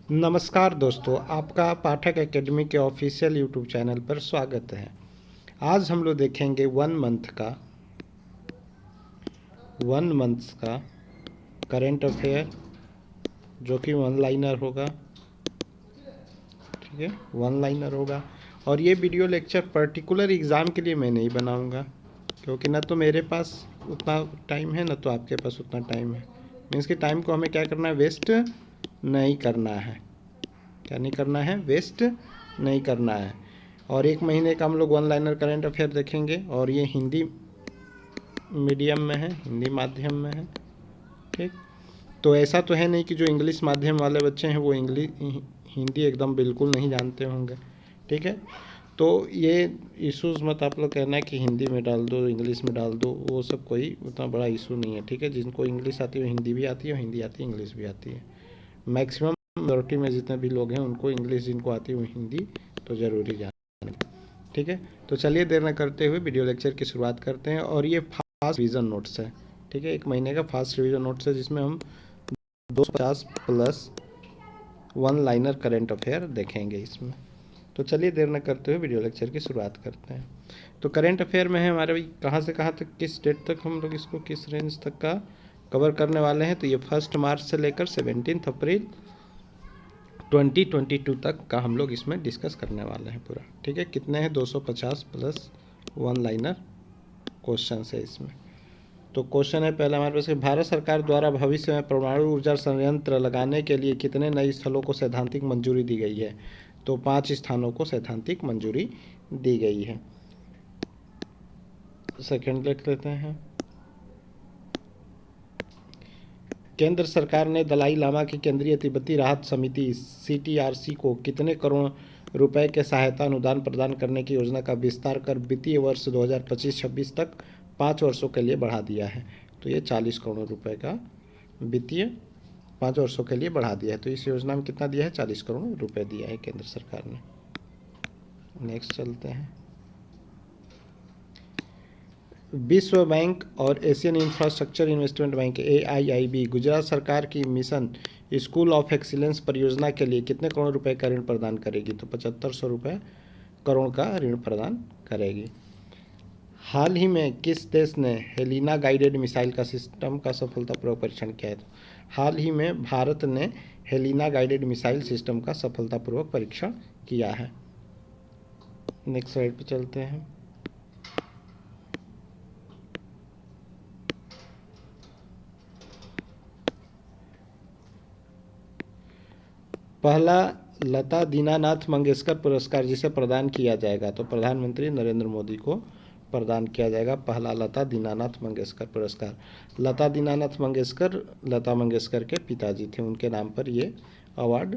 नमस्कार दोस्तों, आपका पाठक एकेडमी के ऑफिशियल यूट्यूब चैनल पर स्वागत है। आज हम लोग देखेंगे वन मंथ का करंट अफेयर, जो कि वन लाइनर होगा। ठीक है, वन लाइनर होगा। और ये वीडियो लेक्चर पर्टिकुलर एग्ज़ाम के लिए मैं नहीं बनाऊंगा, क्योंकि ना तो मेरे पास उतना टाइम है, ना तो आपके पास उतना टाइम है। मीन्स कि टाइम को हमें क्या करना है, वेस्ट नहीं करना है। क्या नहीं करना है, वेस्ट नहीं करना है। और एक महीने का हम लोग वन लाइनर करंट अफेयर देखेंगे, और ये हिंदी मीडियम में है, हिंदी माध्यम में है। ठीक, तो ऐसा तो है नहीं कि जो इंग्लिश माध्यम वाले बच्चे हैं वो इंग्लिश हिंदी एकदम बिल्कुल नहीं जानते होंगे। ठीक है, तो ये इश्यूज़ मत आप लोग कहना है कि हिंदी में डाल दो, इंग्लिश में डाल दो, वो सब कोई उतना बड़ा इशू नहीं है। ठीक है, जिनको इंग्लिश आती है हिंदी भी आती है, हिंदी आती है इंग्लिश भी आती है। मैक्सिमम मेजॉरिटी में जितने भी लोग हैं उनको इंग्लिश जिनको आती है वो हिंदी तो ज़रूरी जाने। ठीक है, तो चलिए देर न करते हुए वीडियो लेक्चर की शुरुआत करते हैं। और ये फास्ट रिवीजन नोट्स है। ठीक है, एक महीने का फास्ट रिवीजन नोट्स है, जिसमें हम 250 plus one liner current affair देखेंगे इसमें। तो चलिए देर न करते हुए वीडियो लेक्चर की शुरुआत करते हैं। तो करेंट अफेयर में है हमारे कहाँ से कहाँ तक, किस डेट तक हम लोग इसको किस रेंज तक का कवर करने वाले हैं। तो ये 1 मार्च से लेकर 17 अप्रैल 2022 तक का हम लोग इसमें डिस्कस करने वाले हैं पूरा। ठीक है, कितने हैं, 250 प्लस वन लाइनर क्वेश्चन है इसमें। तो क्वेश्चन है पहला हमारे पास कि भारत सरकार द्वारा भविष्य में परमाणु ऊर्जा संयंत्र लगाने के लिए कितने नए स्थलों को सैद्धांतिक मंजूरी दी गई है। तो 5 स्थानों को सैद्धांतिक मंजूरी दी गई है। सेकंड देख लेते हैं। केंद्र सरकार ने दलाई लामा की केंद्रीय तिब्बती राहत समिति CTRC को कितने करोड़ रुपए के सहायता अनुदान प्रदान करने की योजना का विस्तार कर वित्तीय वर्ष 2025-26 तक 5 वर्षों के लिए बढ़ा दिया है। तो ये 40 करोड़ रुपए का वित्तीय 5 वर्षों के लिए बढ़ा दिया है। तो इस योजना में कितना दिया है, 40 करोड़ रुपए दिया है केंद्र सरकार ने। नेक्स्ट चलते हैं। विश्व बैंक और Asian infrastructure investment bank AIIB Gujarat सरकार की मिशन स्कूल ऑफ एक्सीलेंस परियोजना के लिए कितने करोड़ रुपए का ऋण प्रदान करेगी। तो 7500 रुपये करोड़ का ऋण प्रदान करेगी। हाल ही में किस देश ने हेलिना गाइडेड मिसाइल का सिस्टम का सफलतापूर्वक परीक्षण किया है। तो हाल ही में भारत ने हेलिना गाइडेड मिसाइल सिस्टम का सफलतापूर्वक परीक्षण किया है। नेक्स्ट स्लाइड पर चलते हैं। पहला लता दीनानाथ मंगेशकर पुरस्कार जिसे प्रदान किया जाएगा, तो प्रधानमंत्री नरेंद्र मोदी को प्रदान किया जाएगा पहला लता दीनानाथ मंगेशकर पुरस्कार। लता मंगेशकर के पिताजी थे, उनके नाम पर ये अवार्ड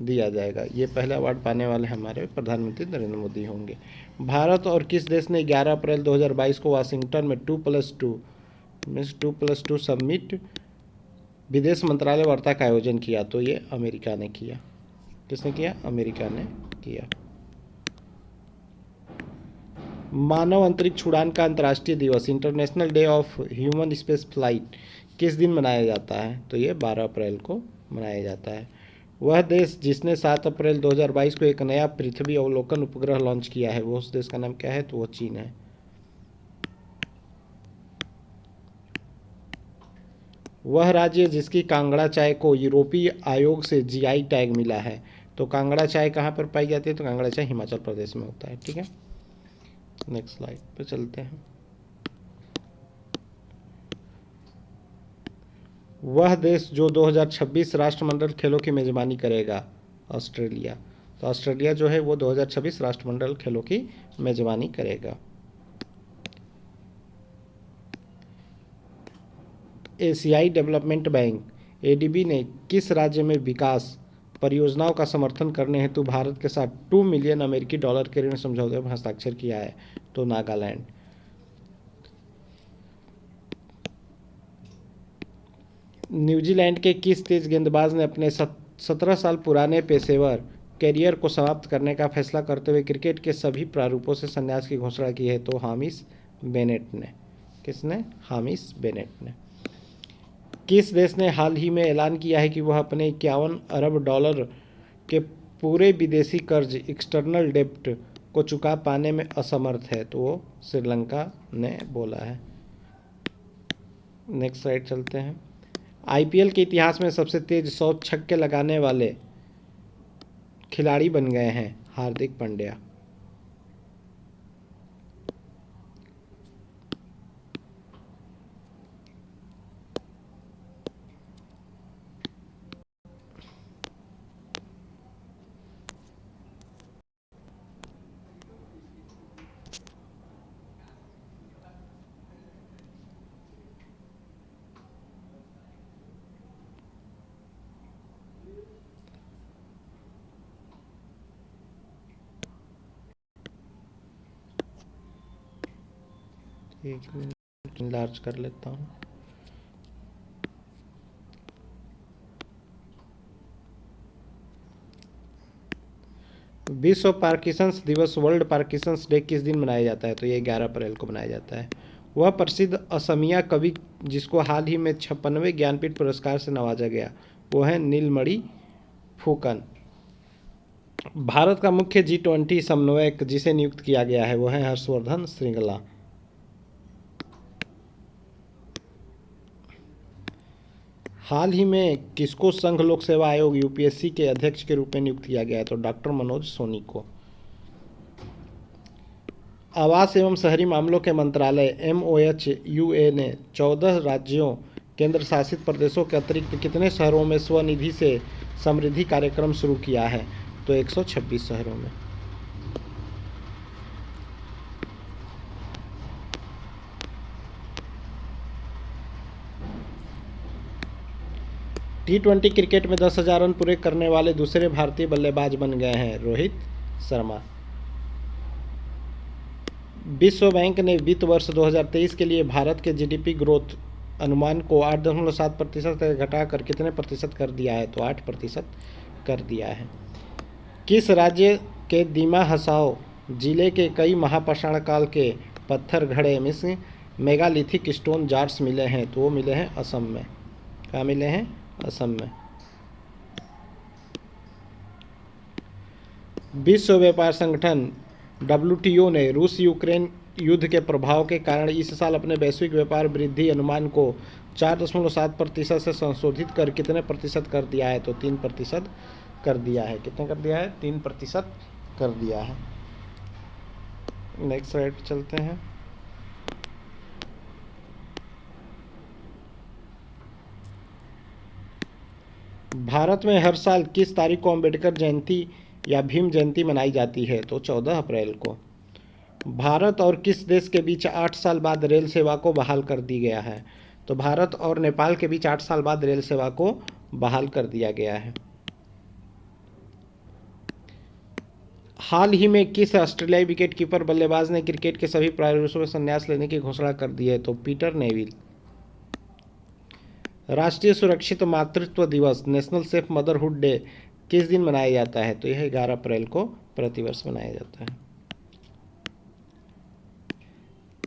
दिया जाएगा। ये पहले अवार्ड पाने वाले हमारे प्रधानमंत्री नरेंद्र मोदी होंगे। भारत और किस देश ने 11 अप्रैल 2022 को वाशिंगटन में 2+2 समिट विदेश मंत्रालय वार्ता का आयोजन किया। तो ये अमेरिका ने किया। किसने किया, अमेरिका ने किया। मानव अंतरिक्ष उड़ान का अंतर्राष्ट्रीय दिवस International Day of human space flight किस दिन मनाया जाता है। तो ये 12 अप्रैल को मनाया जाता है। वह देश जिसने 7 अप्रैल 2022 को एक नया पृथ्वी अवलोकन उपग्रह लॉन्च किया है, वो उस देश का नाम क्या है। तो वो चीन है। वह राज्य जिसकी कांगड़ा चाय को यूरोपीय आयोग से GI टैग मिला है। तो कांगड़ा चाय कहाँ पर पाई जाती है। तो कांगड़ा चाय हिमाचल प्रदेश में होता है। ठीक है, नेक्स्ट स्लाइड पे चलते हैं। वह देश जो 2026 राष्ट्रमंडल खेलों की मेजबानी करेगा, ऑस्ट्रेलिया। तो ऑस्ट्रेलिया जो है वो 2026 राष्ट्रमंडल खेलों की मेजबानी करेगा। एशियाई डेवलपमेंट बैंक ADB ने किस राज्य में विकास परियोजनाओं का समर्थन करने हेतु भारत के साथ $2 मिलियन अमेरिकी डॉलर के ऋण समझौते पर हस्ताक्षर किया है। तो नागालैंड। न्यूजीलैंड के किस तेज गेंदबाज ने अपने 17 साल पुराने पेशेवर कैरियर को समाप्त करने का फैसला करते हुए क्रिकेट के सभी प्रारूपों से संन्यास की घोषणा की है। तो हामिश बेनेट ने। किसने, हामिश बेनेट ने। किस देश ने हाल ही में ऐलान किया है कि वह अपने $51 अरब के पूरे विदेशी कर्ज एक्सटर्नल डेब्ट को चुका पाने में असमर्थ है, तो वो श्रीलंका ने बोला है। नेक्स्ट स्लाइड चलते हैं। आईपीएल के इतिहास में सबसे तेज 100 छक्के लगाने वाले खिलाड़ी बन गए हैं हार्दिक पांड्या। एक मिनट लार्ज कर लेता हूँ। विश्व पार्किंसंस दिवस, वर्ल्ड पार्किंसंस डे किस दिन मनाया जाता है? तो ये 11 अप्रैल को मनाया जाता है। वह प्रसिद्ध असमिया कवि जिसको हाल ही में 56वें ज्ञानपीठ पुरस्कार से नवाजा गया, वो है नीलमणि फुकन। भारत का मुख्य G20 समन्वयक जिसे नियुक्त किया गया है वो है हर्षवर्धन श्रृंगला। हाल ही में किसको संघ लोक सेवा आयोग यूपीएससी के अध्यक्ष के रूप में नियुक्त किया गया है? तो डॉक्टर मनोज सोनी को। आवास एवं शहरी मामलों के मंत्रालय MOHUA ने 14 राज्यों केंद्र शासित प्रदेशों के अतिरिक्त कितने शहरों में स्वनिधि से समृद्धि कार्यक्रम शुरू किया है? तो 126 शहरों में। T20 क्रिकेट में 10,000 रन पूरे करने वाले दूसरे भारतीय बल्लेबाज बन गए हैं रोहित शर्मा। विश्व बैंक ने वित्त वर्ष 2023 के लिए भारत के जीडीपी ग्रोथ अनुमान को 8.7% तक घटाकर कितने प्रतिशत कर दिया है? तो 8% कर दिया है। किस राज्य के दीमा हसाओ जिले के कई महापाषाण काल के पत्थर घड़े में मेगालिथिक स्टोन जार्स मिले हैं? तो वो मिले हैं असम में। कहाँ मिले हैं? असम में। विश्व व्यापार संगठन WTO ने रूस यूक्रेन युद्ध के प्रभाव के कारण इस साल अपने वैश्विक व्यापार वृद्धि अनुमान को 4.7% से संशोधित कर कितने प्रतिशत कर दिया है? तो 3% कर दिया है। कितने कर दिया है? 3% कर दिया है। नेक्स्ट स्लाइड चलते हैं। भारत में हर साल किस तारीख को अंबेडकर जयंती या भीम जयंती मनाई जाती है? तो 14 अप्रैल को। भारत और किस देश के बीच 8 साल बाद रेल सेवा को बहाल कर दी गया है? तो भारत और नेपाल के बीच 8 साल बाद रेल सेवा को बहाल कर दिया गया है। हाल ही में किस ऑस्ट्रेलियाई विकेटकीपर बल्लेबाज ने क्रिकेट के सभी प्रारूपों में संन्यास लेने की घोषणा कर दी है? तो पीटर नेविल। राष्ट्रीय सुरक्षित मातृत्व दिवस नेशनल सेफ मदरहुड डे किस दिन मनाया जाता है? तो यह 11 अप्रैल को प्रतिवर्ष मनाया जाता है।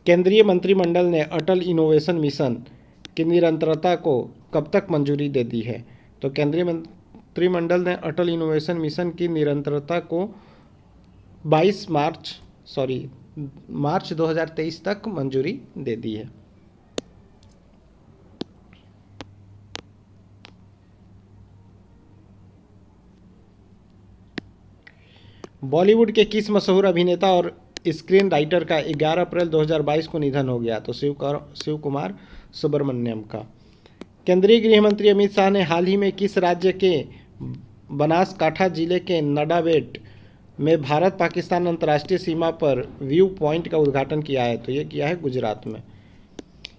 केंद्रीय मंत्रिमंडल ने अटल इनोवेशन मिशन की निरंतरता को कब तक मंजूरी दे दी है? तो केंद्रीय मंत्रिमंडल ने अटल इनोवेशन मिशन की निरंतरता को 22 मार्च 2023 तक मंजूरी दे दी है। बॉलीवुड के किस मशहूर अभिनेता और स्क्रीन राइटर का 11 अप्रैल 2022 को निधन हो गया? तो शिव कुमार सुब्रमण्यम का। केंद्रीय गृह मंत्री अमित शाह ने हाल ही में किस राज्य के बनासकाठा जिले के नडाबेट में भारत पाकिस्तान अंतर्राष्ट्रीय सीमा पर व्यू पॉइंट का उद्घाटन किया है? तो ये किया है गुजरात में।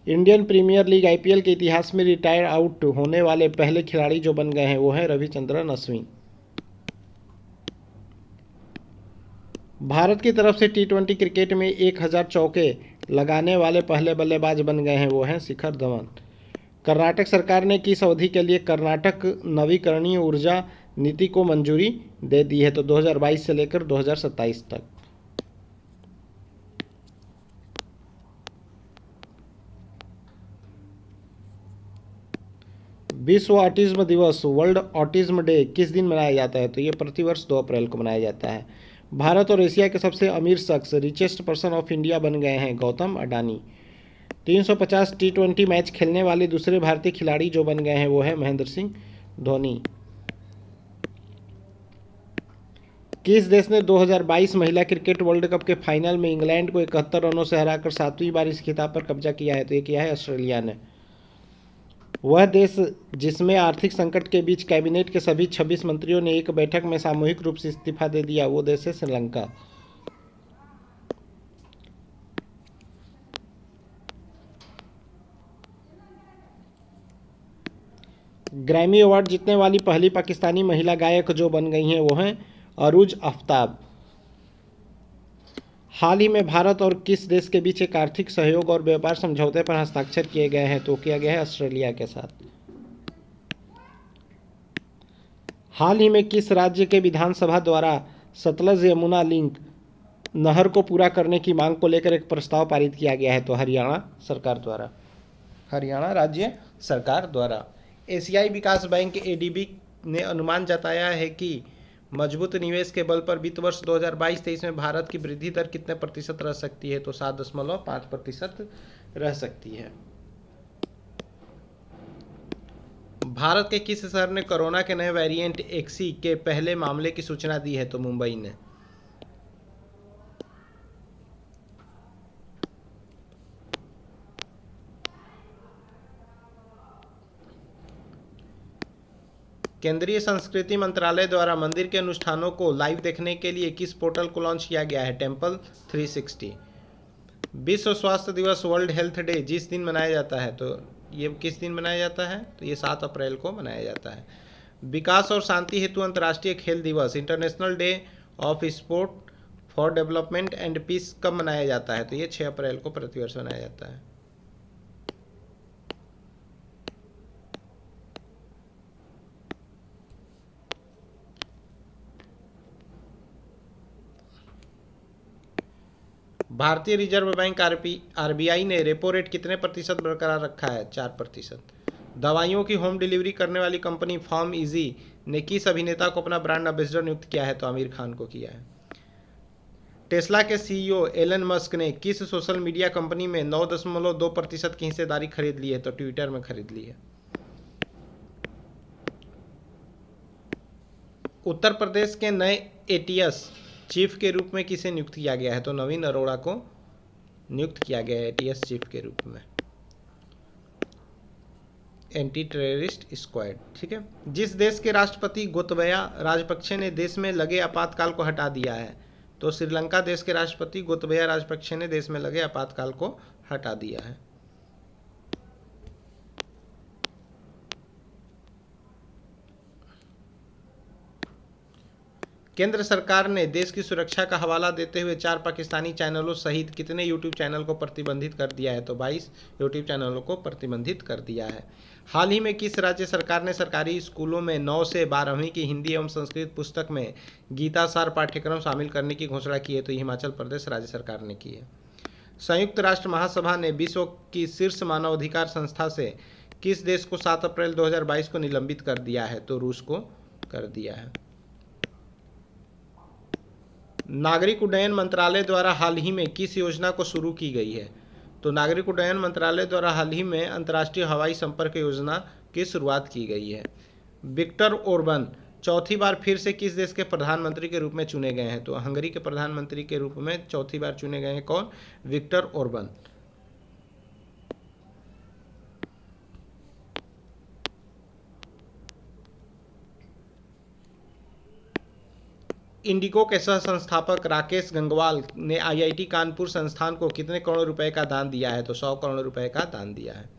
इंडियन प्रीमियर लीग IPL के इतिहास में रिटायर आउट होने वाले पहले खिलाड़ी जो बन गए हैं वो है रविचंद्रन अश्विन। भारत की तरफ से T20 क्रिकेट में 1000 चौके लगाने वाले पहले बल्लेबाज बन गए हैं वो हैं शिखर धवन। कर्नाटक सरकार ने किस अवधि के लिए कर्नाटक नवीकरणीय ऊर्जा नीति को मंजूरी दे दी है? तो 2022 से लेकर 2027 तक। विश्व ऑटिज्म दिवस, वर्ल्ड ऑटिज्म डे किस दिन मनाया जाता है? तो ये प्रतिवर्ष 2 अप्रैल को मनाया जाता है। भारत और एशिया के सबसे अमीर शख्स, रिचेस्ट पर्सन ऑफ इंडिया बन गए हैं गौतम अडानी। 350 T20 मैच खेलने वाले दूसरे भारतीय खिलाड़ी जो बन गए हैं वो है महेंद्र सिंह धोनी। किस देश ने 2022 महिला क्रिकेट वर्ल्ड कप के फाइनल में इंग्लैंड को 71 रनों से हराकर 7वीं बार इस खिताब पर कब्जा किया है? तो ये किया है ऑस्ट्रेलिया ने। वह देश जिसमें आर्थिक संकट के बीच कैबिनेट के सभी 26 मंत्रियों ने एक बैठक में सामूहिक रूप से इस्तीफा दे दिया, वो देश है श्रीलंका। ग्रैमी अवार्ड जीतने वाली पहली पाकिस्तानी महिला गायक जो बन गई हैं वो हैं अरूज आफ्ताब। हाल ही में भारत और किस देश के बीच एक आर्थिक सहयोग और व्यापार समझौते पर हस्ताक्षर किए गए हैं? तो किया गया है ऑस्ट्रेलिया के साथ। हाल ही में किस राज्य के विधानसभा द्वारा सतलज यमुना लिंक नहर को पूरा करने की मांग को लेकर एक प्रस्ताव पारित किया गया है? तो हरियाणा सरकार द्वारा, हरियाणा राज्य सरकार द्वारा। एशियाई विकास बैंक एडीबी ने अनुमान जताया है कि मजबूत निवेश के बल पर वित्त वर्ष 2022-23 में भारत की वृद्धि दर कितने प्रतिशत रह सकती है? तो 7.5% रह सकती है। भारत के किस शहर ने कोरोना के नए वेरिएंट एक्सी के पहले मामले की सूचना दी है? तो मुंबई ने। केंद्रीय संस्कृति मंत्रालय द्वारा मंदिर के अनुष्ठानों को लाइव देखने के लिए किस पोर्टल को लॉन्च किया गया है? टेम्पल 360। विश्व स्वास्थ्य दिवस, वर्ल्ड हेल्थ डे जिस दिन मनाया जाता है, तो ये किस दिन मनाया जाता है? तो ये 7 अप्रैल को मनाया जाता है। विकास और शांति हेतु अंतर्राष्ट्रीय खेल दिवस, International Day of Sport for Development and Peace कब मनाया जाता है? तो ये 6 अप्रैल को प्रतिवर्ष मनाया जाता है। भारतीय रिजर्व बैंक आरबीआई ने रेपो रेट कितने प्रतिशत बरकरार रखा है? 4%। दवाइयों की होम डिलीवरी करने वाली कंपनी फार्म इजी ने किस अभिनेता को अपना ब्रांड एम्बेसडर नियुक्त किया है? तो आमिर खान को किया है। टेस्ला के सीईओ एलन मस्क ने किस सोशल मीडिया कंपनी में 9.2% की हिस्सेदारी खरीद ली है? तो ट्विटर में खरीद ली है। उत्तर प्रदेश के नए एटीएस चीफ के रूप में किसे नियुक्त किया गया है? तो नवीन अरोड़ा को नियुक्त किया गया है एटीएस चीफ के रूप में, एंटी टेररिस्ट स्क्वाड। ठीक है। जिस देश के राष्ट्रपति गोतबया राजपक्षे ने देश में लगे आपातकाल को हटा दिया है? तो श्रीलंका देश के राष्ट्रपति गोतबया राजपक्षे ने देश में लगे आपातकाल को हटा दिया है। केंद्र सरकार ने देश की सुरक्षा का हवाला देते हुए 4 पाकिस्तानी चैनलों सहित कितने यूट्यूब चैनल को प्रतिबंधित कर दिया है? तो 22 यूट्यूब चैनलों को प्रतिबंधित कर दिया है। हाल ही में किस राज्य सरकार ने सरकारी स्कूलों में 9 से 12वीं की हिंदी एवं संस्कृत पुस्तक में गीता सार पाठ्यक्रम शामिल करने की घोषणा की है? तो हिमाचल प्रदेश राज्य सरकार ने की है। संयुक्त राष्ट्र महासभा ने विश्व की शीर्ष मानवाधिकार संस्था से किस देश को 7 अप्रैल 2022 को निलंबित कर दिया है? तो रूस को कर दिया है। नागरिक उड्डयन मंत्रालय द्वारा हाल ही में किस योजना को शुरू की गई है? तो नागरिक उड्डयन मंत्रालय द्वारा हाल ही में अंतर्राष्ट्रीय हवाई संपर्क योजना की शुरुआत की गई है। विक्टर ओर्बन चौथी बार फिर से किस देश के प्रधानमंत्री के रूप में चुने गए हैं? तो हंगरी के प्रधानमंत्री के रूप में चौथी बार चुने गए हैं। कौन? विक्टर ओर्बन। इंडिगो के सह संस्थापक राकेश गंगवाल ने आईआईटी कानपुर संस्थान को कितने करोड़ रुपए का दान दिया है? तो 100 करोड़ रुपए का दान दिया है।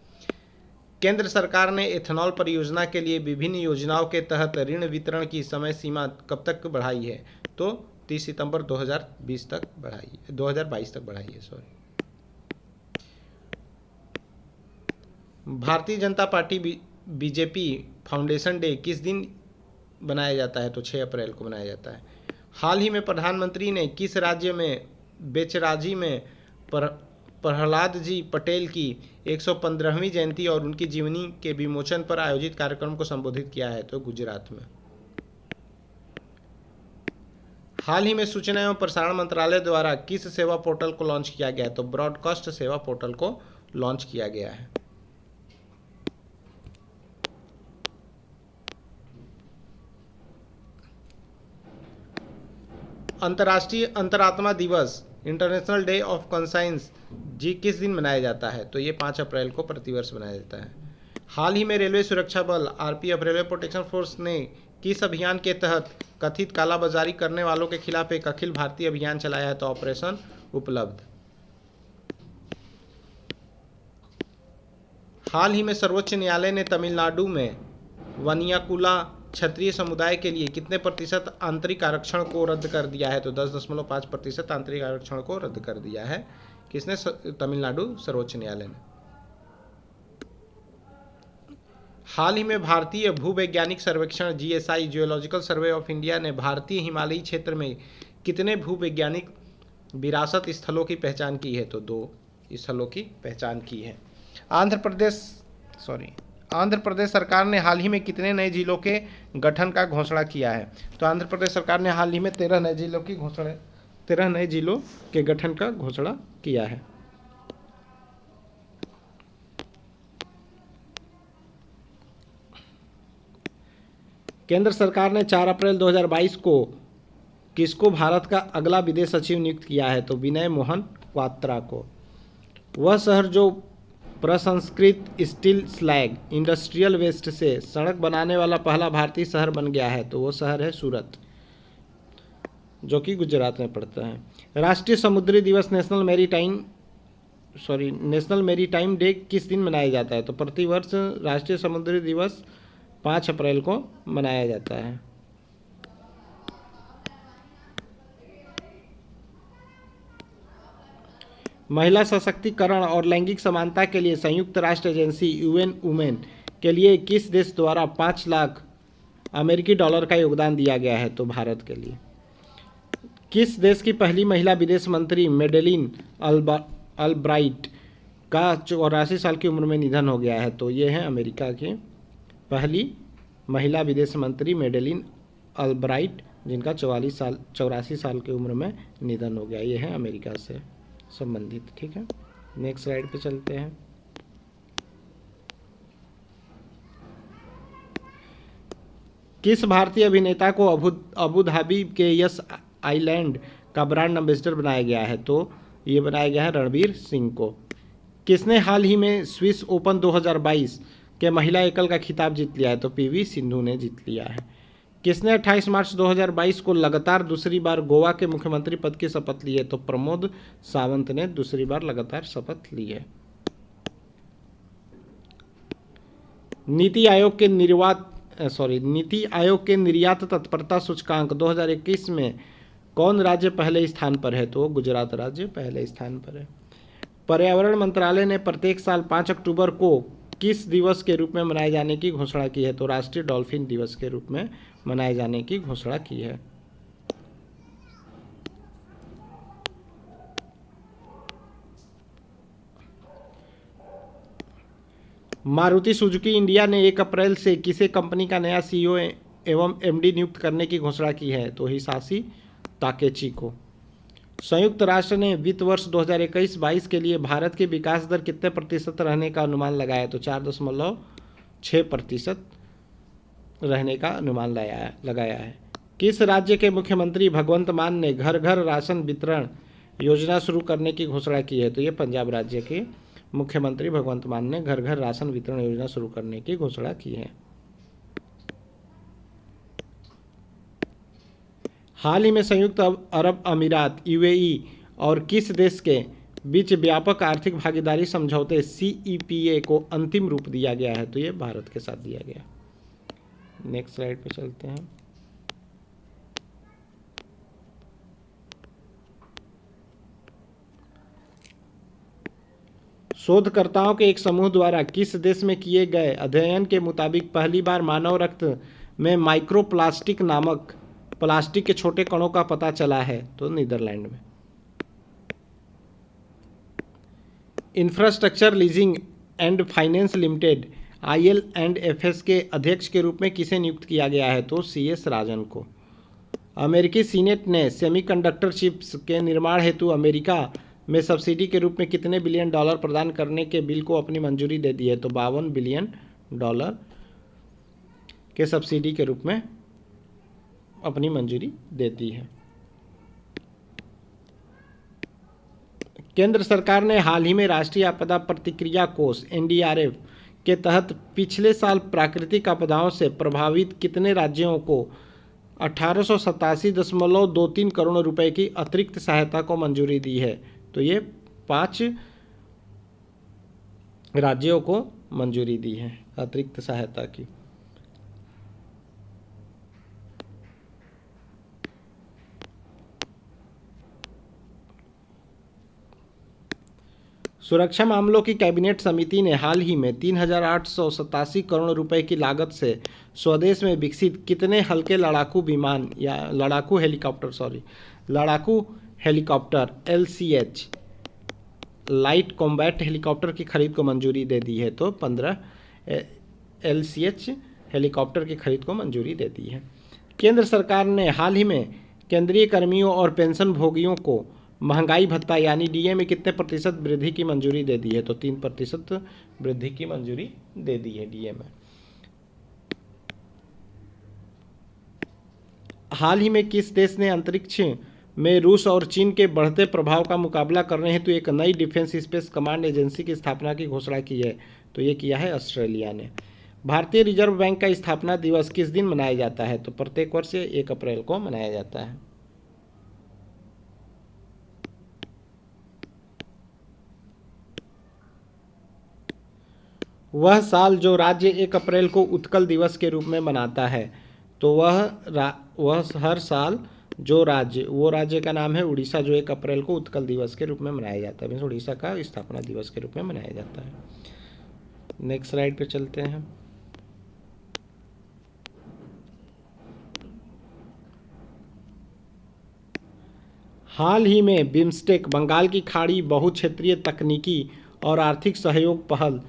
केंद्र सरकार ने एथेनॉल परियोजना के लिए विभिन्न योजनाओं के तहत ऋण वितरण की समय सीमा कब तक बढ़ाई है? तो 30 सितंबर 2022 तक बढ़ाई है। Bharatiya Janata party BJP foundation day किस दिन बनाया जाता है? तो 6 अप्रैल को बनाया जाता है। हाल ही में प्रधानमंत्री ने किस राज्य में बेचराजी में प्रहलाद जी पटेल की 115वीं जयंती और उनकी जीवनी के विमोचन पर आयोजित कार्यक्रम को संबोधित किया है? तो गुजरात में। हाल ही में सूचना एवं प्रसारण मंत्रालय द्वारा किस सेवा पोर्टल को लॉन्च किया गया है? तो ब्रॉडकास्ट सेवा पोर्टल को लॉन्च किया गया है। अंतर्राष्ट्रीय अंतरात्मा दिवस इंटरनेशनल डे ऑफ कॉन्साइंस जी किस दिन मनाया जाता है? तो ये 5 अप्रैल को प्रतिवर्ष मनाया जाता है। हाल ही में रेलवे सुरक्षा बल आरपीएफ रेलवे प्रोटेक्शन फोर्स ने किस अभियान के तहत कथित कालाबाजारी करने वालों के खिलाफ एक अखिल भारतीय अभियान चलाया है? तो ऑपरेशन उपलब्ध। हाल ही में सर्वोच्च न्यायालय ने तमिलनाडु में वनियाकुला क्षत्रिय समुदाय के लिए कितने प्रतिशत आंतरिक आरक्षण को रद्द कर दिया है? तो 10.5% आंतरिक आरक्षण को रद्द कर दिया है। किसने? तमिलनाडु सर्वोच्च न्यायालय ने। हाल ही में भारतीय भूवैज्ञानिक सर्वेक्षण GSI geological survey of India ने भारतीय हिमालयी क्षेत्र में कितने भूवैज्ञानिक विरासत स्थलों की पहचान की है? तो 2 स्थलों की पहचान की है। आंध्र प्रदेश सरकार ने हाल ही में कितने नए जिलों के गठन का घोषणा किया है? तो आंध्र प्रदेश सरकार ने हाल ही में 13 नए जिलों के गठन का घोषणा किया है। केंद्र सरकार ने 4 अप्रैल 2022 को किसको भारत का अगला विदेश सचिव नियुक्त किया है? तो विनय मोहन क्वात्रा को। वह शहर जो प्रसंस्कृत स्टील स्लैग इंडस्ट्रियल वेस्ट से सड़क बनाने वाला पहला भारतीय शहर बन गया है? तो वो शहर है सूरत, जो कि गुजरात में पड़ता है। राष्ट्रीय समुद्री दिवस नेशनल मैरीटाइम डे किस दिन मनाया जाता है? तो प्रतिवर्ष राष्ट्रीय समुद्री दिवस 5 अप्रैल को मनाया जाता है। महिला सशक्तिकरण और लैंगिक समानता के लिए संयुक्त राष्ट्र एजेंसी यूएन वुमेन के लिए किस देश द्वारा 5 लाख अमेरिकी डॉलर का योगदान दिया गया है? तो भारत के लिए। किस देश की पहली महिला विदेश मंत्री मेडेलिन अल्ब्राइट का 84 साल की उम्र में निधन हो गया है? तो ये है अमेरिका की पहली महिला विदेश मंत्री मेडेलिन अल्ब्राइट, जिनका 84 साल की उम्र में निधन हो गया। ये है अमेरिका से संबंधित। ठीक है, नेक्स्ट स्लाइड पे चलते हैं। किस भारतीय अभिनेता को अबू धाबी के यस आइलैंड का ब्रांड एम्बेसडर बनाया गया है? तो ये बनाया गया है रणवीर सिंह को। किसने हाल ही में स्विस ओपन 2022 के महिला एकल का खिताब जीत लिया है? तो पीवी सिंधु ने जीत लिया है। किसने 28 मार्च 2022 को लगातार दूसरी बार गोवा के मुख्यमंत्री पद की शपथ ली है? तो प्रमोद सावंत ने दूसरी बार लगातार शपथ ली है। नीति आयोग के निर्यात तत्परता सूचकांक 2021 में कौन राज्य पहले स्थान पर है? तो गुजरात राज्य पहले स्थान पर है। पर्यावरण मंत्रालय ने प्रत्येक साल 5 अक्टूबर को किस दिवस के रूप में मनाए जाने की घोषणा की है? तो राष्ट्रीय डॉल्फिन दिवस के रूप में मनाए जाने की घोषणा की है। मारुति सुजुकी इंडिया ने 1 अप्रैल से किसी कंपनी का नया सीईओ एवं एमडी नियुक्त करने की घोषणा की है? तो हिसाशी ताकेची को। संयुक्त राष्ट्र ने वित्त वर्ष 2021-22 के लिए भारत की विकास दर कितने प्रतिशत रहने का अनुमान लगाया? तो 4.6% रहने का अनुमान लगाया है। किस राज्य के मुख्यमंत्री भगवंत मान ने घर घर राशन वितरण योजना शुरू करने की घोषणा की है? तो ये पंजाब राज्य के मुख्यमंत्री भगवंत मान ने घर घर राशन वितरण योजना शुरू करने की घोषणा की है। हाल ही में संयुक्त अरब अमीरात यूएई और किस देश के बीच व्यापक आर्थिक भागीदारी समझौते सीईपीए को अंतिम रूप दिया गया है? तो ये भारत के साथ दिया गया। नेक्स्ट स्लाइड पे चलते हैं। शोधकर्ताओं के एक समूह द्वारा किस देश में किए गए अध्ययन के मुताबिक पहली बार मानव रक्त में माइक्रोप्लास्टिक नामक प्लास्टिक के छोटे कणों का पता चला है? तो नीदरलैंड में। Infrastructure Leasing and Finance Limited IL&FS के अध्यक्ष के रूप में किसे नियुक्त किया गया है? तो CS राजन को। अमेरिकी सीनेट ने सेमीकंडक्टर चिप्स के निर्माण हेतु अमेरिका में सब्सिडी के रूप में कितने बिलियन डॉलर प्रदान करने के बिल को अपनी मंजूरी दे दी है? तो $52 बिलियन के सब्सिडी के रूप में अपनी मंजूरी दे दी है। केंद्र सरकार ने हाल ही में राष्ट्रीय आपदा प्रतिक्रिया कोष NDRF के तहत पिछले साल प्राकृतिक आपदाओं से प्रभावित कितने राज्यों को 1887.23 करोड़ रुपए की अतिरिक्त सहायता को मंजूरी दी है? तो ये 5 राज्यों को मंजूरी दी है अतिरिक्त सहायता की। सुरक्षा मामलों की कैबिनेट समिति ने हाल ही में 3,887 करोड़ रुपए की लागत से स्वदेश में विकसित कितने हल्के लड़ाकू विमान या लड़ाकू helicopter LCH light combat helicopter की खरीद को मंजूरी दे दी है? तो 15 LCH हेलीकॉप्टर की खरीद को मंजूरी दे दी है। केंद्र सरकार ने हाल ही में केंद्रीय कर्मियों और पेंशन भोगियों को महंगाई भत्ता यानी DA में कितने प्रतिशत वृद्धि की मंजूरी दे दी है? तो 3% वृद्धि की मंजूरी दे दी है DA में। हाल ही में किस देश ने अंतरिक्ष में रूस और चीन के बढ़ते प्रभाव का मुकाबला करने हेतु एक नई डिफेंस स्पेस कमांड एजेंसी की स्थापना की घोषणा की है? तो ये किया है ऑस्ट्रेलिया ने। भारतीय रिजर्व बैंक का स्थापना दिवस किस दिन मनाया जाता है? तो प्रत्येक वर्ष 1 अप्रैल को मनाया जाता है। वह साल जो राज्य 1 अप्रैल को उत्कल दिवस के रूप में मनाता है, तो वह हर साल जो राज्य का नाम है उड़ीसा, जो 1 अप्रैल को उत्कल दिवस के रूप में मनाया जाता है, मीन्स उड़ीसा का स्थापना दिवस के रूप में मनाया जाता है। नेक्स्ट स्लाइड पे चलते हैं। हाल ही में बिम्स्टेक बंगाल की खाड़ी बहुक्षेत्रीय तकनीकी और आर्थिक सहयोग पहल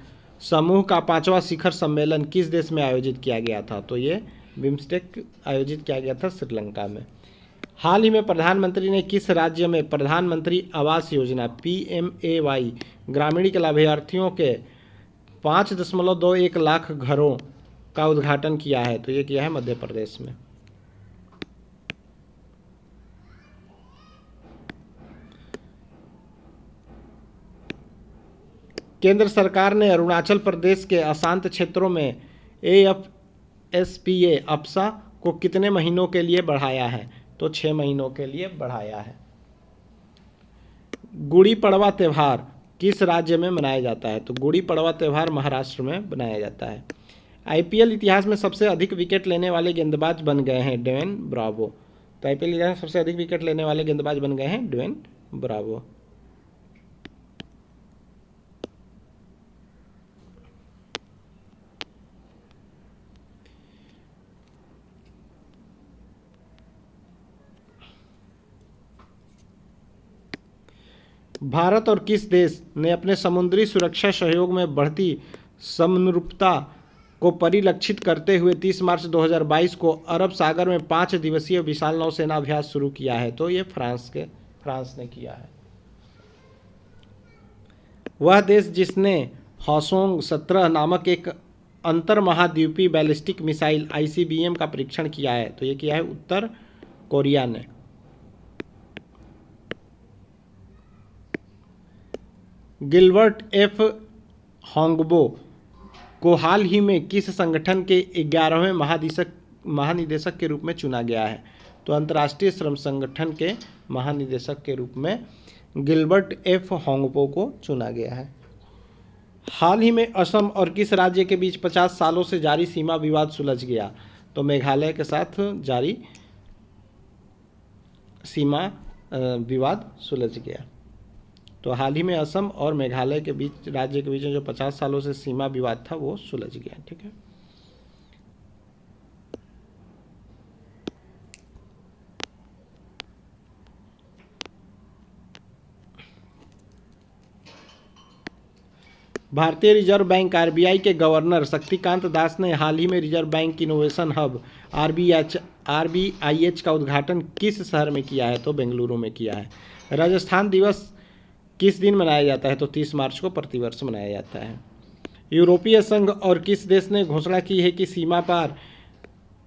समूह का 5वां शिखर सम्मेलन किस देश में आयोजित किया गया था? तो ये बिम्स्टेक आयोजित किया गया था श्रीलंका में। हाल ही में प्रधानमंत्री ने किस राज्य में प्रधानमंत्री आवास योजना PMAY ग्रामीण के लाभार्थियों के 5.21 लाख घरों का उद्घाटन किया है? तो ये किया है मध्य प्रदेश में। केंद्र सरकार ने अरुणाचल प्रदेश के अशांत क्षेत्रों में AFSPA को कितने महीनों के लिए बढ़ाया है? तो 6 महीनों के लिए बढ़ाया है। गुड़ी पड़वा त्यौहार किस राज्य में मनाया जाता है? तो गुड़ी पड़वा त्यौहार महाराष्ट्र में मनाया जाता है। IPL इतिहास में सबसे अधिक विकेट लेने वाले गेंदबाज बन गए हैं ड्वेन ब्रावो। तो IPL इतिहास में सबसे अधिक विकेट लेने वाले गेंदबाज बन गए हैं ड्वेन ब्रावो। भारत और किस देश ने अपने समुद्री सुरक्षा सहयोग में बढ़ती समरूपता को परिलक्षित करते हुए 30 मार्च 2022 को अरब सागर में 5 दिवसीय विशाल नौसेना अभ्यास शुरू किया है? तो ये फ्रांस ने किया है। वह देश जिसने हॉसोंग 17 नामक एक अंतर महाद्वीपीय बैलिस्टिक मिसाइल ICBM का परीक्षण किया है? तो ये किया है उत्तर कोरिया ने। Gilbert F. होंगबो को हाल ही में किस संगठन के 11वें महानिदेशक के रूप में चुना गया है? तो अंतर्राष्ट्रीय श्रम संगठन के महानिदेशक के रूप में गिलबर्ट F. होंगबो को चुना गया है। हाल ही में असम और किस राज्य के बीच 50 सालों से जारी सीमा विवाद सुलझ गया? तो मेघालय के साथ जारी सीमा विवाद सुलझ गया। तो हाल ही में असम और मेघालय के बीच राज्य के बीच जो 50 सालों से सीमा विवाद था वो सुलझ गया। ठीक है। भारतीय रिजर्व बैंक आरबीआई के गवर्नर शक्तिकांत दास ने हाल ही में रिजर्व बैंक इनोवेशन हब आरबीआईएच का उद्घाटन किस शहर में किया है? तो बेंगलुरु में किया है। राजस्थान दिवस किस दिन मनाया जाता है? तो 30 मार्च को प्रतिवर्ष मनाया जाता है। यूरोपीय संघ और किस देश ने घोषणा की है कि सीमा पार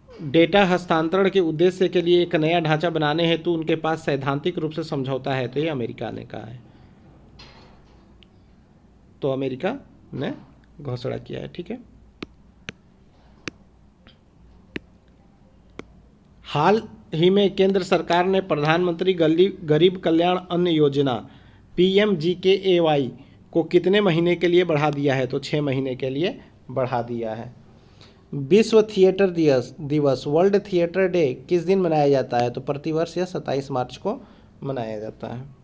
डेटा हस्तांतरण के उद्देश्य के लिए एक नया ढांचा बनाने हेतु उनके पास सैद्धांतिक रूप से समझौता है? तो ये अमेरिका ने कहा है। तो अमेरिका ने घोषणा किया है। ठीक है। हाल ही में केंद्र सरकार ने प्रधानमंत्री गरीब कल्याण अन्न योजना PMGKAY को कितने महीने के लिए बढ़ा दिया है? तो 6 महीने के लिए बढ़ा दिया है। विश्व थिएटर दिवस वर्ल्ड थिएटर डे किस दिन मनाया जाता है? तो प्रतिवर्ष यह 27 मार्च को मनाया जाता है।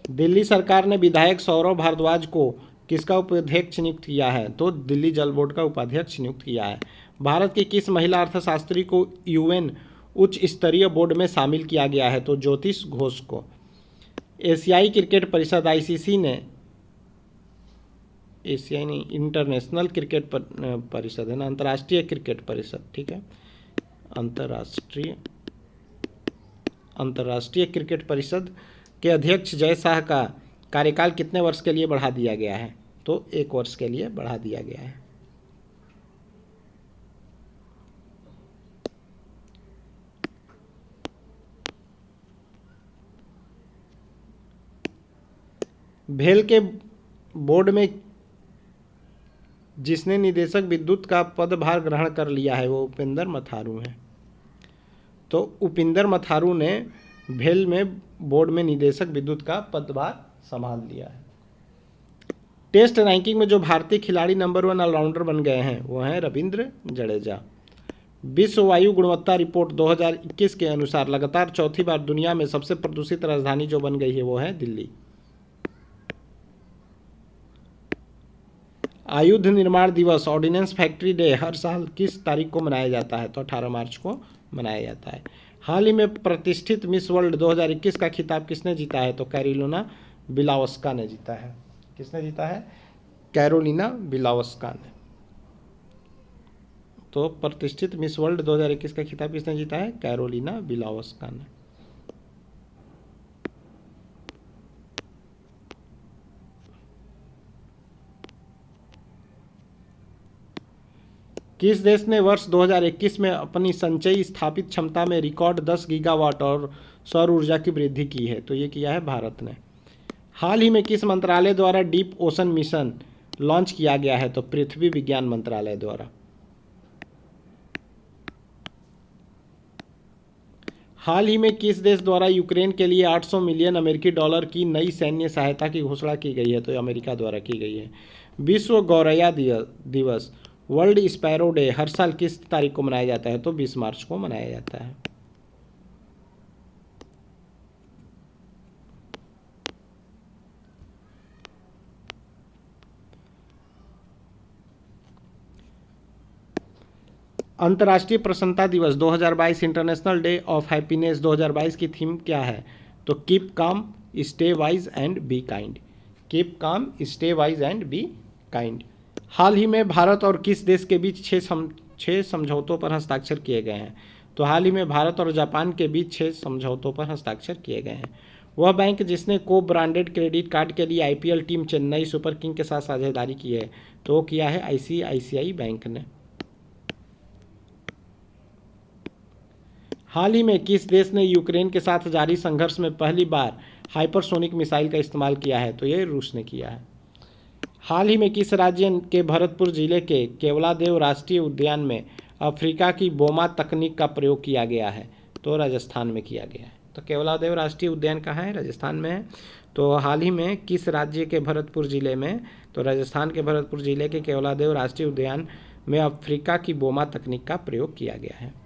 दिल्ली सरकार ने विधायक सौरभ भारद्वाज को किसका उपाध्यक्ष नियुक्त किया है? तो दिल्ली जल बोर्ड का उपाध्यक्ष नियुक्त किया है। भारत की किस महिला अर्थशास्त्री को UN उच्च स्तरीय बोर्ड में शामिल किया गया है? तो ज्योतिष घोष को। एशियाई क्रिकेट परिषद ICC ने, एशियाई नहीं, इंटरनेशनल क्रिकेट परिषद है ना, अंतर्राष्ट्रीय क्रिकेट परिषद, ठीक है, अंतर्राष्ट्रीय क्रिकेट परिषद के अध्यक्ष जय शाह का कार्यकाल कितने वर्ष के लिए बढ़ा दिया गया है? तो 1 वर्ष के लिए बढ़ा दिया गया है। भेल के बोर्ड में जिसने निदेशक विद्युत का पदभार ग्रहण कर लिया है वो उपेंद्र मथारू हैं। तो उपिंदर मथारू ने भेल में बोर्ड में निदेशक विद्युत का पदभार संभाल लिया है। टेस्ट रैंकिंग में जो भारतीय खिलाड़ी नंबर 1 ऑलराउंडर बन गए हैं वो हैं रविंद्र जडेजा। विश्व वायु गुणवत्ता रिपोर्ट 2021 के अनुसार लगातार चौथी बार दुनिया में सबसे प्रदूषित राजधानी जो बन गई है वो है दिल्ली। आयुध निर्माण दिवस ऑर्डिनेंस फैक्ट्री डे हर साल किस तारीख को मनाया जाता है? तो 18 मार्च को मनाया जाता है। हाल ही में प्रतिष्ठित मिस वर्ल्ड 2021 का खिताब किसने जीता है? तो कैरोलिना बिलावस्का ने जीता है। किसने जीता है? कैरोलिना बिलावस्का ने। तो प्रतिष्ठित मिस वर्ल्ड 2021 का खिताब किसने जीता है? कैरोलिना बिलावस्का ने। किस देश ने वर्ष 2021 में अपनी संचयी स्थापित क्षमता में रिकॉर्ड 10 गीगावाट और सौर ऊर्जा की वृद्धि की है? तो ये किया है भारत ने। हाल ही में किस मंत्रालय द्वारा डीप ओशन मिशन लॉन्च किया गया है? तो पृथ्वी विज्ञान मंत्रालय द्वारा। हाल ही में किस देश द्वारा यूक्रेन के लिए 800 मिलियन अमेरिकी डॉलर की नई सैन्य सहायता की घोषणा की गई है? तो अमेरिका द्वारा की गई है। विश्व गौरैया दिवस वर्ल्ड स्पैरो डे हर साल किस तारीख को मनाया जाता है? तो 20 मार्च को मनाया जाता है। अंतर्राष्ट्रीय प्रसन्नता दिवस 2022 इंटरनेशनल डे ऑफ हैप्पीनेस 2022 की थीम क्या है? तो keep calm stay wise and be kind. Keep calm stay wise and be kind. हाल ही में भारत और किस देश के बीच 6 समझौतों पर हस्ताक्षर किए गए हैं? तो हाल ही में भारत और जापान के बीच 6 समझौतों पर हस्ताक्षर किए गए हैं। वह बैंक जिसने को ब्रांडेड क्रेडिट कार्ड के लिए IPL team Chennai super king के साथ साझेदारी की है? तो वो किया है ICICI बैंक ने। हाल ही में किस देश ने यूक्रेन के साथ जारी संघर्ष में पहली बार हाइपरसोनिक मिसाइल का इस्तेमाल किया है? तो ये रूस ने किया है। हाल ही में किस राज्य के भरतपुर जिले के केवलादेव राष्ट्रीय उद्यान में अफ्रीका की बोमा तकनीक का प्रयोग किया गया है? तो राजस्थान में किया गया है। तो केवलादेव राष्ट्रीय उद्यान कहाँ है? राजस्थान में है। तो हाल ही में किस राज्य के भरतपुर जिले में? तो राजस्थान के भरतपुर जिले के केवलादेव राष्ट्रीय उद्यान में अफ्रीका की बोमा तकनीक का प्रयोग किया गया है।